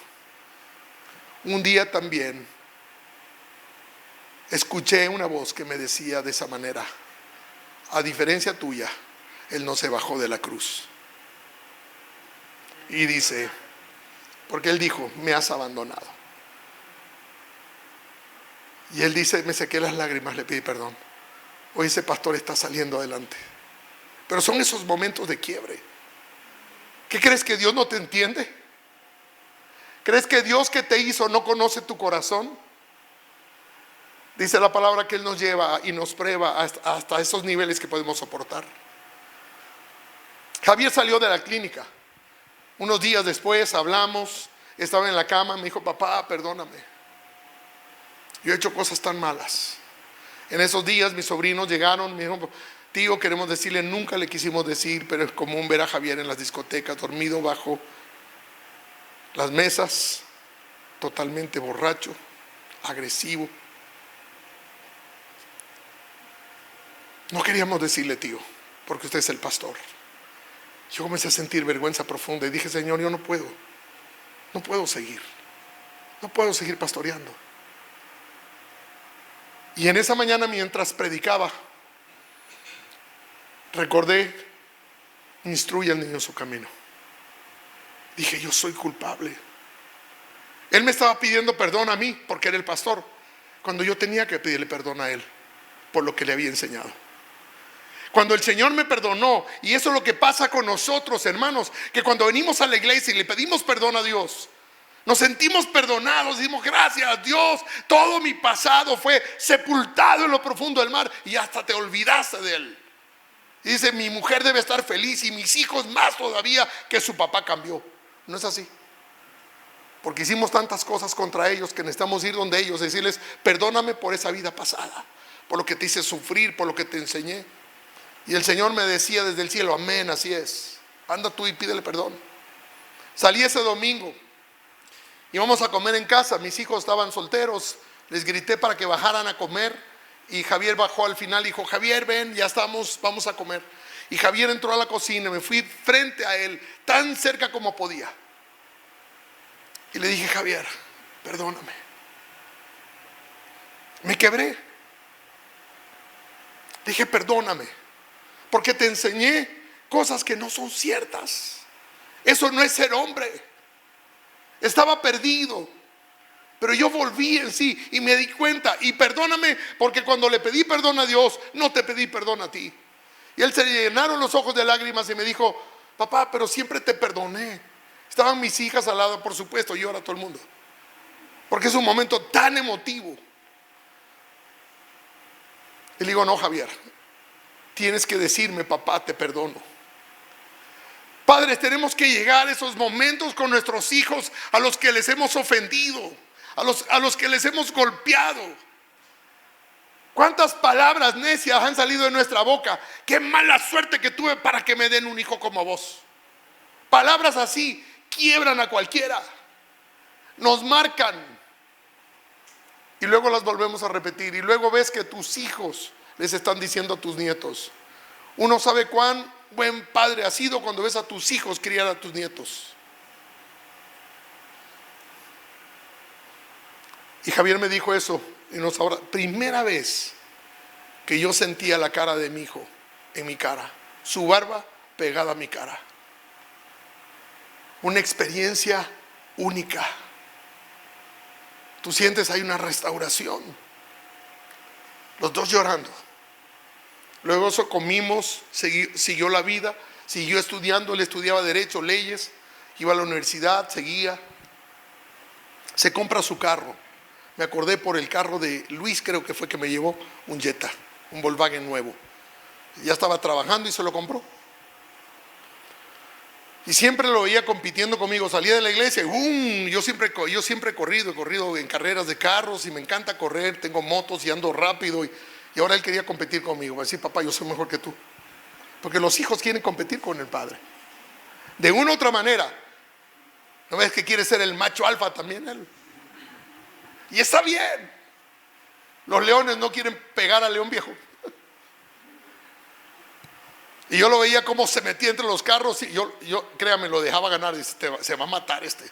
un día también escuché una voz que me decía de esa manera, a diferencia tuya, Él no se bajó de la cruz. Y dice, porque Él dijo, me has abandonado. Y él dice, me sequé las lágrimas, le pedí perdón. Hoy ese pastor está saliendo adelante. Pero son esos momentos de quiebre. ¿Qué crees, que Dios no te entiende? ¿Crees que Dios que te hizo no conoce tu corazón? Dice la palabra que Él nos lleva y nos prueba hasta esos niveles que podemos soportar. Javier salió de la clínica. Unos días después hablamos, estaba en la cama, me dijo, papá, perdóname. Yo he hecho cosas tan malas. En esos días mis sobrinos llegaron, me dijeron, tío, queremos decirle, nunca le quisimos decir, pero es común ver a Javier en las discotecas, dormido bajo las mesas, totalmente borracho, agresivo. No queríamos decirle, tío, porque usted es el pastor. Yo comencé a sentir vergüenza profunda y dije, Señor, yo no puedo seguir pastoreando. Y en esa mañana, mientras predicaba, recordé, instruye al niño en su camino. Dije, yo soy culpable. Él me estaba pidiendo perdón a mí porque era el pastor, cuando yo tenía que pedirle perdón a él por lo que le había enseñado. Cuando el Señor me perdonó, y eso es lo que pasa con nosotros, hermanos, que cuando venimos a la iglesia y le pedimos perdón a Dios, Nos sentimos perdonados, decimos gracias Dios, todo mi pasado fue sepultado en lo profundo del mar y hasta te olvidaste de él. Y dice, mi mujer debe estar feliz y mis hijos más todavía que su papá cambió. No es así. Porque hicimos tantas cosas contra ellos que necesitamos ir donde ellos, decirles, perdóname por esa vida pasada, por lo que te hice sufrir, por lo que te enseñé. Y el Señor me decía desde el cielo, amén, así es. Anda tú y pídele perdón. Salí ese domingo. Íbamos a comer en casa, mis hijos estaban solteros, les grité para que bajaran a comer y Javier bajó al final y dijo, Javier ven, ya estamos, vamos a comer. Y Javier entró a la cocina, me fui frente a él, tan cerca como podía. Y le dije, Javier, perdóname. Me quebré. Dije, perdóname, porque te enseñé cosas que no son ciertas. Eso no es ser hombre. Estaba perdido, pero yo volví en sí y me di cuenta. Y perdóname, porque cuando le pedí perdón a Dios, no te pedí perdón a ti. Y él se le llenaron los ojos de lágrimas y me dijo, papá, pero siempre te perdoné. Estaban mis hijas al lado, por supuesto, llora todo el mundo, porque es un momento tan emotivo. Y le digo, no, Javier, tienes que decirme, papá, te perdono. Padres, tenemos que llegar a esos momentos con nuestros hijos a los que les hemos ofendido, a los que les hemos golpeado. ¿Cuántas palabras necias han salido de nuestra boca? Qué mala suerte que tuve para que me den un hijo como vos. Palabras así quiebran a cualquiera, nos marcan y luego las volvemos a repetir. Y luego ves que tus hijos les están diciendo a tus nietos. Uno sabe cuán buen padre has sido cuando ves a tus hijos criar a tus nietos. Y Javier me dijo eso y nos ahora, primera vez que yo sentía la cara de mi hijo en mi cara, su barba pegada a mi cara. Una experiencia única. Tú sientes ahí una restauración. Los dos llorando. Luego eso comimos, siguió la vida, siguió estudiando. Él estudiaba derecho, leyes, iba a la universidad, seguía. Se compra su carro. Me acordé por el carro de Luis, creo que fue que me llevó, un Jetta, un Volkswagen nuevo. Ya estaba trabajando y se lo compró. Y siempre lo veía compitiendo conmigo. Salía de la iglesia y yo siempre he corrido en carreras de carros y me encanta correr, tengo motos y ando rápido. Y ahora él quería competir conmigo. Va a decir, papá, yo soy mejor que tú. Porque los hijos quieren competir con el padre. De una u otra manera. ¿No ves que quiere ser el macho alfa también él? Y está bien. Los leones no quieren pegar al león viejo. Y yo lo veía como se metía entre los carros y yo créame, lo dejaba ganar. Dice, se va a matar este.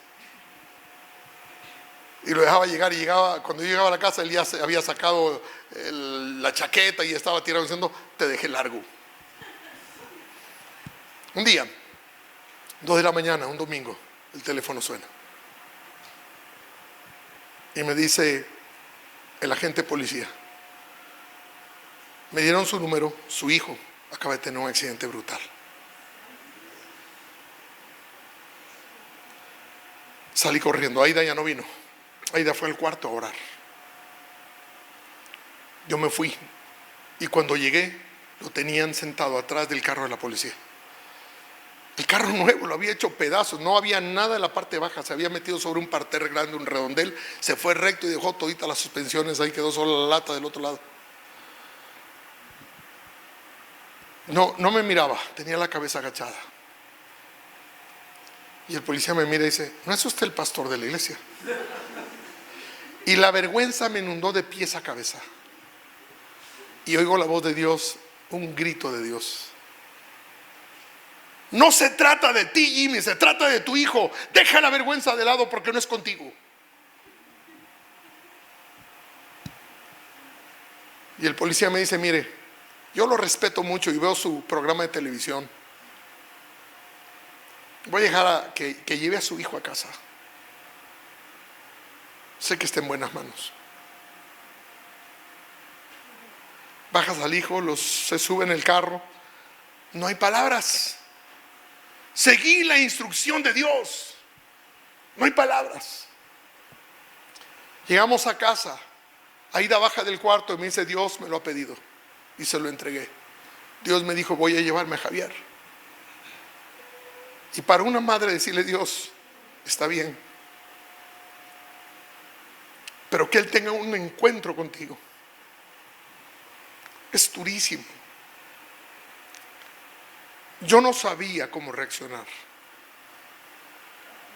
Y lo dejaba llegar y llegaba, cuando yo llegaba a la casa, él ya se había sacado la chaqueta y estaba tirado diciendo, te dejé largo. Un día, 2 de la mañana, un domingo, el teléfono suena. Y me dice el agente policía, me dieron su número, su hijo acaba de tener un accidente brutal. Salí corriendo. Aida ya no vino. Aida fue al cuarto a orar. Yo me fui y cuando llegué lo tenían sentado atrás del carro de la policía. El carro nuevo lo había hecho pedazos, no había nada en la parte baja, se había metido sobre un parterre grande, un redondel, se fue recto y dejó toditas las suspensiones, ahí quedó solo la lata del otro lado. No me miraba, tenía la cabeza agachada. Y el policía me mira y dice, ¿no es usted el pastor de la iglesia? Y la vergüenza me inundó de pies a cabeza. Y oigo la voz de Dios, un grito de Dios. No se trata de ti, Jimmy, se trata de tu hijo. Deja la vergüenza de lado porque no es contigo. Y el policía me dice, mire, yo lo respeto mucho y veo su programa de televisión. Voy a dejar a que lleve a su hijo a casa. Sé que está en buenas manos. Bajas al hijo, se sube en el carro. No hay palabras. Seguí la instrucción de Dios. No hay palabras. Llegamos a casa, Aida baja del cuarto y me dice, Dios me lo ha pedido, y se lo entregué. Dios me dijo, voy a llevarme a Javier. Y para una madre decirle, Dios, está bien, pero que él tenga un encuentro contigo, es durísimo. Yo no sabía cómo reaccionar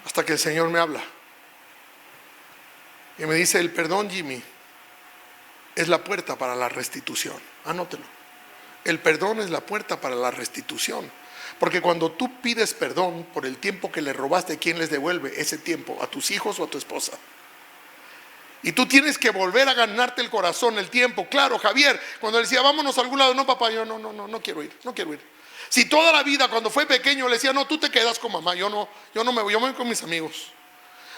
hasta que el Señor me habla y me dice, el perdón, Jimmy, es la puerta para la restitución. Anótelo. El perdón es la puerta para la restitución. Porque cuando tú pides perdón por el tiempo que le robaste, ¿quién les devuelve ese tiempo? ¿A tus hijos o a tu esposa? Y tú tienes que volver a ganarte el corazón, el tiempo. Claro, Javier, cuando le decía, vámonos a algún lado, no, papá, yo no quiero ir, no quiero ir. Si toda la vida cuando fue pequeño le decía, no, tú te quedas con mamá, yo no me voy, yo me voy con mis amigos.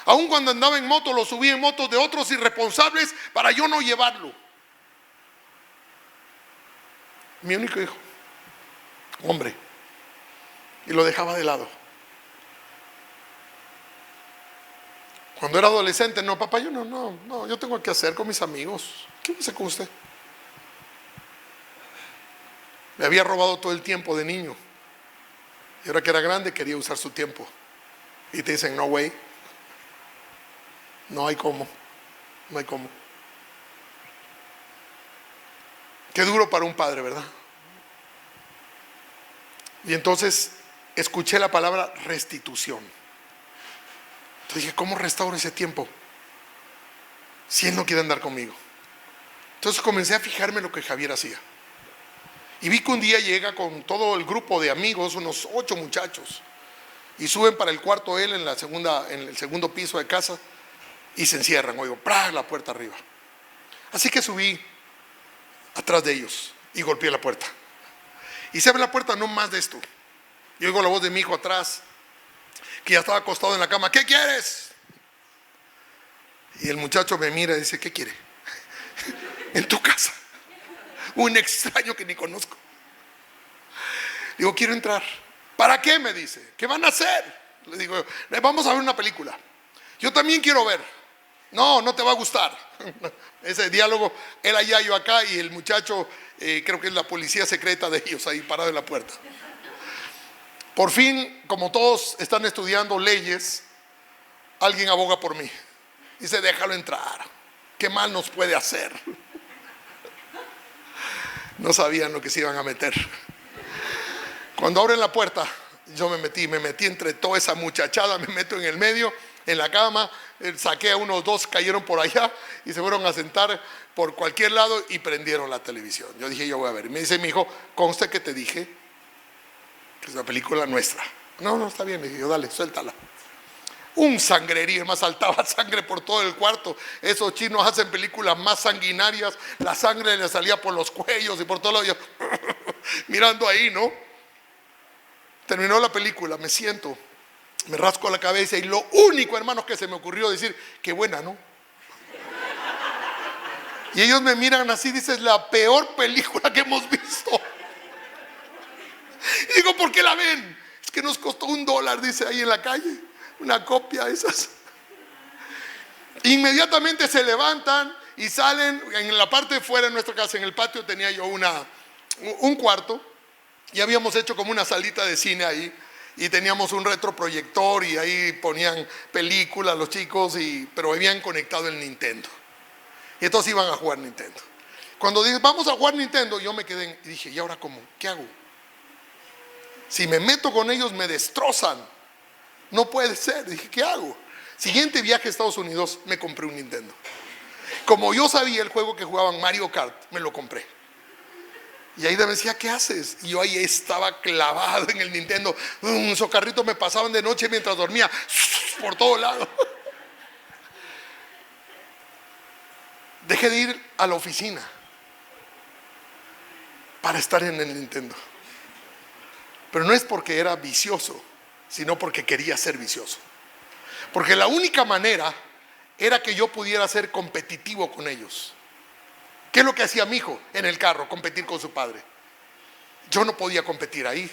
Aún cuando andaba en moto, lo subí en motos de otros irresponsables para yo no llevarlo. Mi único hijo, hombre, y lo dejaba de lado. Cuando era adolescente, no, papá, yo no, yo tengo que hacer con mis amigos. ¿Qué hace con usted? Me había robado todo el tiempo de niño. Y ahora que era grande quería usar su tiempo. Y te dicen, no way. No hay cómo. No hay cómo. Qué duro para un padre, ¿verdad? Y entonces escuché la palabra restitución. Entonces dije, ¿cómo restauro ese tiempo si él no quiere andar conmigo? Entonces comencé a fijarme en lo que Javier hacía. Y vi que un día llega con todo el grupo de amigos, unos 8 muchachos, y suben para el cuarto él en el segundo piso de casa, y se encierran. Oigo, ¡prá!, la puerta arriba. Así que subí atrás de ellos y golpeé la puerta. Y se abre la puerta, no más de esto. Y oigo la voz de mi hijo atrás, que ya estaba acostado en la cama. ¿Qué quieres? Y el muchacho me mira y dice, ¿qué quiere? En tu casa. Un extraño que ni conozco. Digo, quiero entrar. ¿Para qué? Me dice. ¿Qué van a hacer? Le digo, vamos a ver una película. Yo también quiero ver. No te va a gustar. Ese diálogo, él allá, yo acá, y el muchacho, creo que es la policía secreta de ellos, ahí parado en la puerta. Por fin, como todos están estudiando leyes, alguien aboga por mí. Dice, déjalo entrar. ¿Qué mal nos puede hacer? No sabían lo que se iban a meter. Cuando abren la puerta, yo me metí entre toda esa muchachada, me meto en el medio, en la cama, saqué a unos 2, cayeron por allá y se fueron a sentar por cualquier lado y prendieron la televisión. Yo dije, yo voy a ver. Y me dice mi hijo, conste que te dije que es una película nuestra. No, está bien. Le dije, dale, suéltala. Un sangrerío, más saltaba sangre por todo el cuarto. Esos chinos hacen películas más sanguinarias. La sangre le salía por los cuellos y por todos lados. Mirando ahí, ¿no? Terminó la película, me siento, me rasco la cabeza y lo único, hermanos, que se me ocurrió decir, qué buena, ¿no? Y ellos me miran así, dices, la peor película que hemos visto. Y digo, ¿por qué la ven? Es que nos costó $1, dice ahí en la calle. Una copia de esas. Inmediatamente se levantan y salen. En la parte de fuera de nuestra casa, en el patio, tenía yo un cuarto. Y habíamos hecho como una salita de cine ahí. Y teníamos un retroproyector y ahí ponían películas los chicos, pero habían conectado el Nintendo. Y entonces iban a jugar Nintendo. Cuando dije, vamos a jugar Nintendo, yo me quedé y dije, ¿y ahora cómo? ¿Qué hago? Si me meto con ellos me destrozan. No puede ser. Dije, ¿qué hago? Siguiente viaje a Estados Unidos, me compré un Nintendo. Como yo sabía el juego que jugaban Mario Kart, me lo compré. Y ahí me decía, ¿qué haces? Y yo ahí estaba clavado en el Nintendo. Esos carritos me pasaban de noche mientras dormía por todo lado. Dejé de ir a la oficina para estar en el Nintendo. Pero no es porque era vicioso, sino porque quería ser vicioso. Porque la única manera era que yo pudiera ser competitivo con ellos. ¿Qué es lo que hacía mi hijo en el carro? Competir con su padre. Yo no podía competir ahí.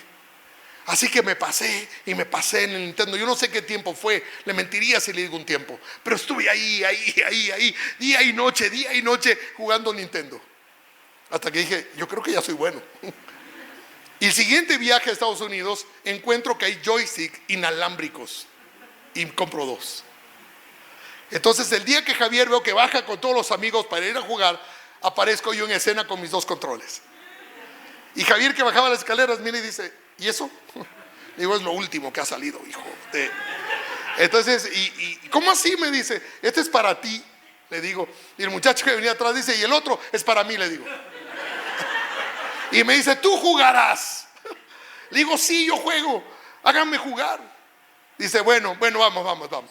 Así que me pasé y me pasé en el Nintendo. Yo no sé qué tiempo fue, le mentiría si le digo un tiempo, pero estuve ahí, día y noche jugando Nintendo. Hasta que dije, yo creo que ya soy bueno. Y el siguiente viaje a Estados Unidos, encuentro que hay joystick inalámbricos y compro 2. Entonces el día que Javier veo que baja con todos los amigos para ir a jugar, aparezco yo en escena con mis 2 controles. Y Javier, que bajaba las escaleras, mira y dice, ¿y eso? Le digo, es lo último que ha salido, hijo. Entonces, ¿cómo así? Me dice, este es para ti, le digo. Y el muchacho que venía atrás dice, y el otro es para mí, le digo. Y me dice, tú jugarás. Le digo, sí, yo juego, háganme jugar. Dice, bueno, vamos.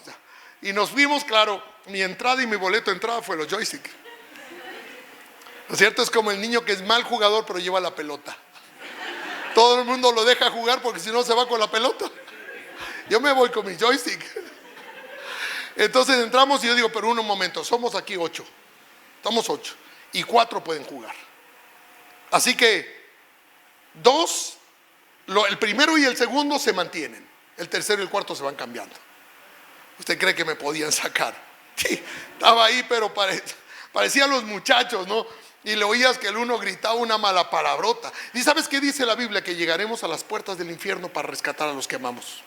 Y nos vimos, claro, mi entrada y mi boleto de entrada fue los joystick. ¿No es cierto? Es como el niño que es mal jugador pero lleva la pelota. Todo el mundo lo deja jugar porque si no se va con la pelota. Yo me voy con mi joystick. Entonces entramos y yo digo, pero un momento, somos aquí 8. Estamos 8 y 4 pueden jugar. Así que 2, el primero y el segundo se mantienen. El tercero y el cuarto se van cambiando. ¿Usted cree que me podían sacar? Sí, estaba ahí, pero parecían los muchachos, ¿no? Y le oías que el uno gritaba una mala palabrota. ¿Y sabes qué dice la Biblia? Que llegaremos a las puertas del infierno para rescatar a los que amamos.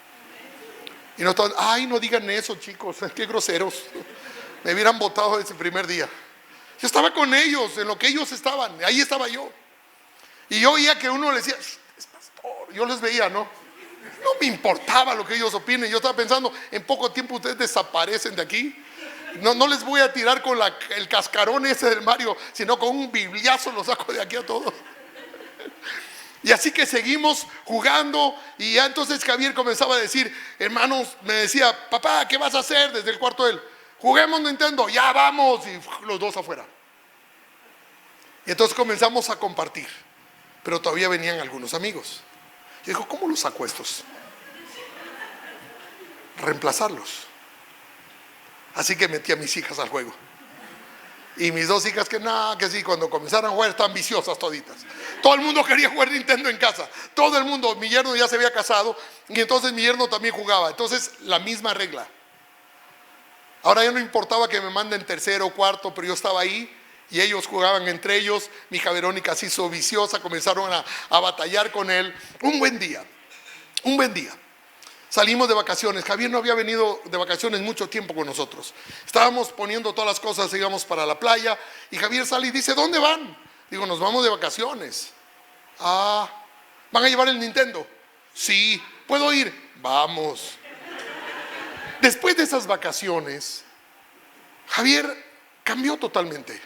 Y no todos, ay, no digan eso, chicos, qué groseros. Me hubieran botado desde el primer día. Yo estaba con ellos, en lo que ellos estaban, ahí estaba yo. Y yo oía que uno le decía, es pastor. Yo les veía, ¿no? No me importaba lo que ellos opinen. Yo estaba pensando, en poco tiempo ustedes desaparecen de aquí. No les voy a tirar con el cascarón ese del Mario, sino con un bibliazo los saco de aquí a todos. Y así que seguimos jugando. Y ya entonces Javier comenzaba a decir, hermanos, me decía, papá, ¿qué vas a hacer? Desde el cuarto de él, juguemos Nintendo, ya vamos. Y los 2 afuera. Y entonces comenzamos a compartir. Pero todavía venían algunos amigos. Yo digo, ¿cómo los saco estos? Reemplazarlos. Así que metí a mis hijas al juego. Y mis 2 hijas que sí, cuando comenzaron a jugar estaban viciosas toditas. Todo el mundo quería jugar Nintendo en casa. Todo el mundo, mi yerno ya se había casado y entonces mi yerno también jugaba. Entonces la misma regla. Ahora ya no importaba que me manden tercero o cuarto, pero yo estaba ahí y ellos jugaban entre ellos. Mi hija Verónica se hizo viciosa, comenzaron a batallar con él. Un buen día. Salimos de vacaciones. Javier no había venido de vacaciones mucho tiempo con nosotros. Estábamos poniendo todas las cosas, íbamos para la playa. Y Javier sale y dice, ¿dónde van? Digo, nos vamos de vacaciones. ¿Van a llevar el Nintendo? Sí. ¿Puedo ir? Vamos. Después de esas vacaciones, Javier cambió totalmente.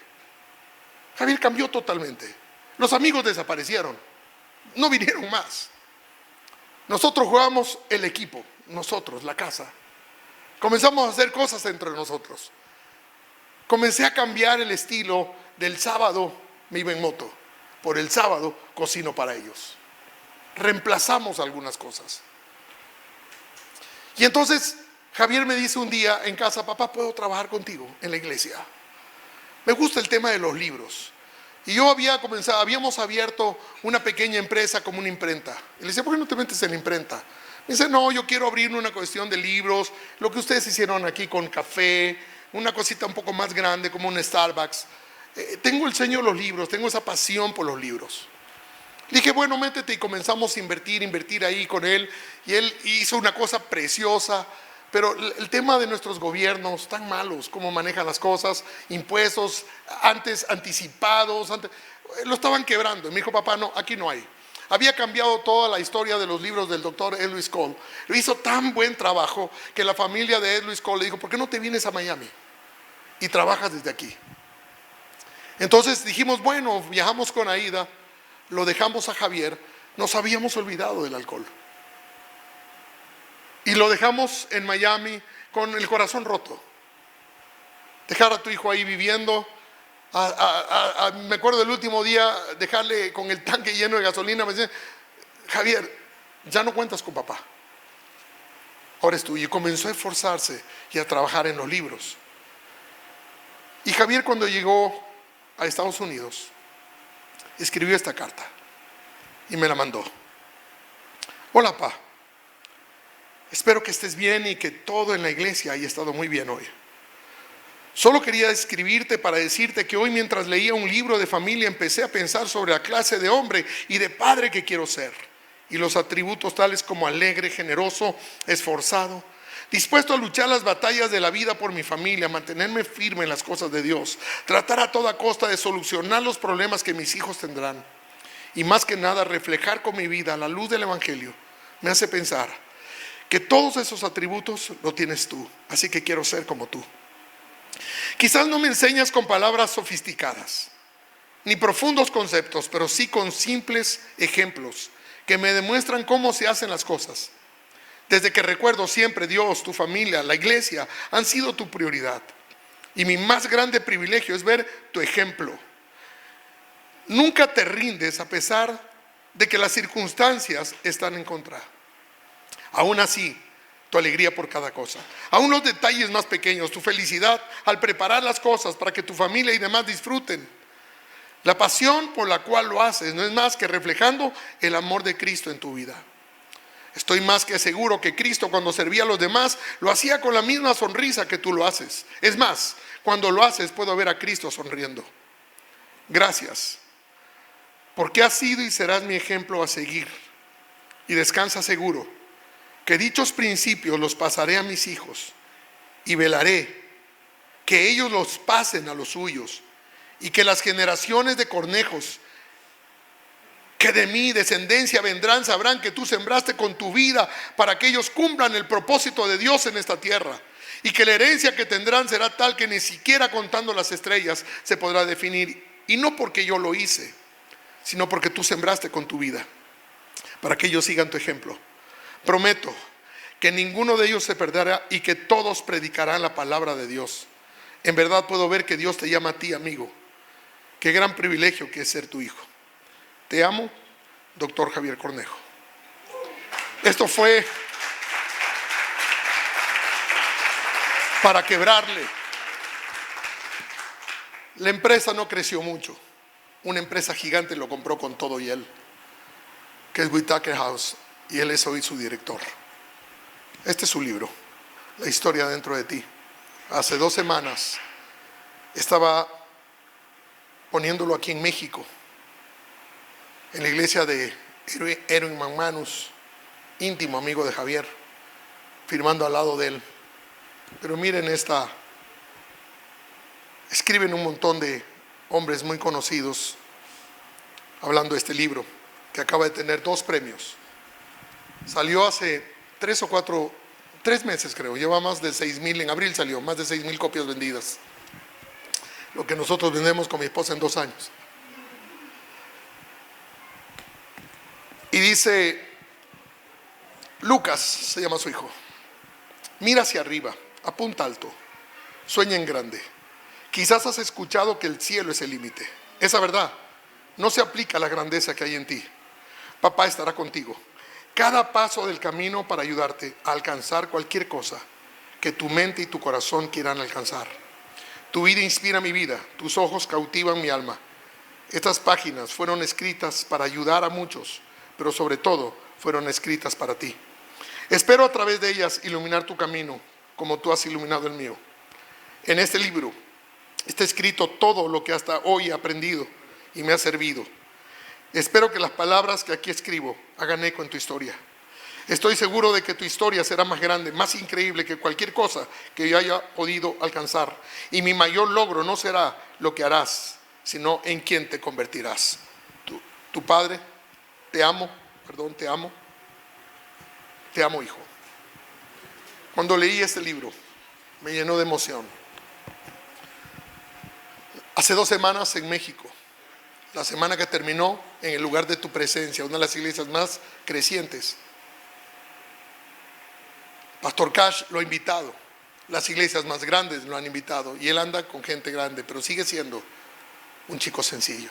Los amigos desaparecieron. No vinieron más. Nosotros jugamos el equipo, nosotros, la casa. Comenzamos a hacer cosas entre nosotros. Comencé a cambiar el estilo del sábado, me iba en moto. Por el sábado cocino para ellos. Reemplazamos algunas cosas. Y entonces Javier me dice un día en casa, papá, ¿puedo trabajar contigo en la iglesia? Me gusta el tema de los libros. Y yo habíamos abierto una pequeña empresa como una imprenta. Y le decía, ¿por qué no te metes en la imprenta? Me dice, no, yo quiero abrir una cuestión de libros, lo que ustedes hicieron aquí con café, una cosita un poco más grande como un Starbucks. Tengo el sueño de los libros, tengo esa pasión por los libros. Le dije, bueno, métete, y comenzamos a invertir ahí con él. Y él hizo una cosa preciosa. Pero el tema de nuestros gobiernos tan malos, cómo manejan las cosas, impuestos antes anticipados, lo estaban quebrando. Y me dijo, papá, no, aquí no hay. Había cambiado toda la historia de los libros del doctor Ed Lewis Cole. Lo hizo tan buen trabajo que la familia de Ed Lewis Cole le dijo, ¿por qué no te vienes a Miami y trabajas desde aquí? Entonces dijimos, bueno, viajamos con Aida, lo dejamos a Javier, nos habíamos olvidado del alcohol. Y lo dejamos en Miami con el corazón roto. Dejar a tu hijo ahí viviendo. Me acuerdo del último día, dejarle con el tanque lleno de gasolina. Me decían, Javier, ya no cuentas con papá. Ahora es tú. Y comenzó a esforzarse y a trabajar en los libros. Y Javier, cuando llegó a Estados Unidos, escribió esta carta y me la mandó. Hola, Pa. Espero que estés bien y que todo en la iglesia haya estado muy bien hoy. Solo quería escribirte para decirte que hoy, mientras leía un libro de familia, empecé a pensar sobre la clase de hombre y de padre que quiero ser, y los atributos tales como alegre, generoso, esforzado, dispuesto a luchar las batallas de la vida por mi familia, mantenerme firme en las cosas de Dios, tratar a toda costa de solucionar los problemas que mis hijos tendrán, y más que nada reflejar con mi vida la luz del Evangelio. Me hace pensar que todos esos atributos lo tienes tú, así que quiero ser como tú. Quizás no me enseñas con palabras sofisticadas ni profundos conceptos, pero sí con simples ejemplos que me demuestran cómo se hacen las cosas. Desde que recuerdo, siempre Dios, tu familia, la iglesia han sido tu prioridad, y mi más grande privilegio es ver tu ejemplo. Nunca te rindes a pesar de que las circunstancias están en contra. Aún así, tu alegría por cada cosa, aún los detalles más pequeños, tu felicidad al preparar las cosas para que tu familia y demás disfruten. La pasión por la cual lo haces no es más que reflejando el amor de Cristo en tu vida. Estoy más que seguro que Cristo, cuando servía a los demás, lo hacía con la misma sonrisa que tú lo haces. Es más, cuando lo haces puedo ver a Cristo sonriendo. Gracias, porque has sido y serás mi ejemplo a seguir. Y descansa seguro que dichos principios los pasaré a mis hijos, y velaré que ellos los pasen a los suyos, y que las generaciones de cornejos que de mi descendencia vendrán sabrán que tú sembraste con tu vida para que ellos cumplan el propósito de Dios en esta tierra, y que la herencia que tendrán será tal que ni siquiera contando las estrellas se podrá definir, y no porque yo lo hice, sino porque tú sembraste con tu vida, para que ellos sigan tu ejemplo. Prometo que ninguno de ellos se perderá y que todos predicarán la palabra de Dios. En verdad puedo ver que Dios te llama a ti, amigo. Qué gran privilegio que es ser tu hijo. Te amo, Dr. Javier Cornejo. Esto fue para quebrarle. La empresa no creció mucho. Una empresa gigante lo compró con todo y él, que es Whitaker House, y él es hoy su director. Este es su libro, La historia dentro de ti. Hace 2 semanas estaba poniéndolo aquí en México, en la iglesia de Erwin McManus, íntimo amigo de Javier, firmando al lado de él. Pero miren escriben un montón de hombres muy conocidos hablando de este libro, que acaba de tener 2 premios. Salió hace 3 meses creo, lleva más de 6,000, en abril salió, más de 6,000 copias vendidas. Lo que nosotros vendemos con mi esposa en 2 años. Y dice, Lucas se llama su hijo, mira hacia arriba, apunta alto, sueña en grande. Quizás has escuchado que el cielo es el límite. Esa verdad no se aplica a la grandeza que hay en ti. Papá estará contigo cada paso del camino para ayudarte a alcanzar cualquier cosa que tu mente y tu corazón quieran alcanzar. Tu vida inspira mi vida, tus ojos cautivan mi alma. Estas páginas fueron escritas para ayudar a muchos, pero sobre todo fueron escritas para ti. Espero a través de ellas iluminar tu camino como tú has iluminado el mío. En este libro está escrito todo lo que hasta hoy he aprendido y me ha servido. Espero que las palabras que aquí escribo hagan eco en tu historia. Estoy seguro de que tu historia será más grande, más increíble que cualquier cosa que yo haya podido alcanzar. Y mi mayor logro no será lo que harás, sino en quién te convertirás. Tu padre, te amo, hijo. Cuando leí este libro, me llenó de emoción. Hace 2 semanas en México, la semana que terminó, en el lugar de tu presencia, una de las iglesias más crecientes, Pastor Cash lo ha invitado, las iglesias más grandes lo han invitado, y él anda con gente grande, pero sigue siendo un chico sencillo.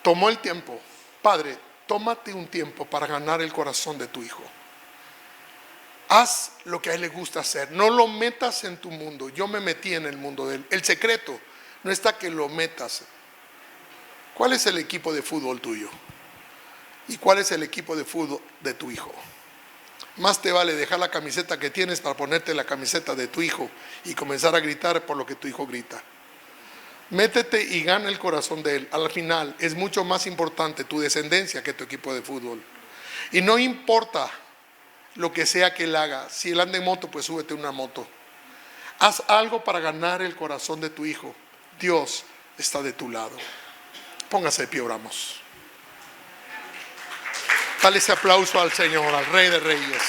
Tomó el tiempo. Padre, tómate un tiempo para ganar el corazón de tu hijo. Haz lo que a él le gusta hacer, no lo metas en tu mundo. Yo me metí en el mundo de él. El secreto no está que lo metas. ¿Cuál es el equipo de fútbol tuyo? ¿Y cuál es el equipo de fútbol de tu hijo? Más te vale dejar la camiseta que tienes para ponerte la camiseta de tu hijo y comenzar a gritar por lo que tu hijo grita. Métete y gana el corazón de él. Al final es mucho más importante tu descendencia que tu equipo de fútbol. Y no importa lo que sea que él haga. Si él anda en moto, pues súbete una moto. Haz algo para ganar el corazón de tu hijo. Dios está de tu lado. Póngase de pie, oramos. Dale ese aplauso al Señor, al Rey de Reyes.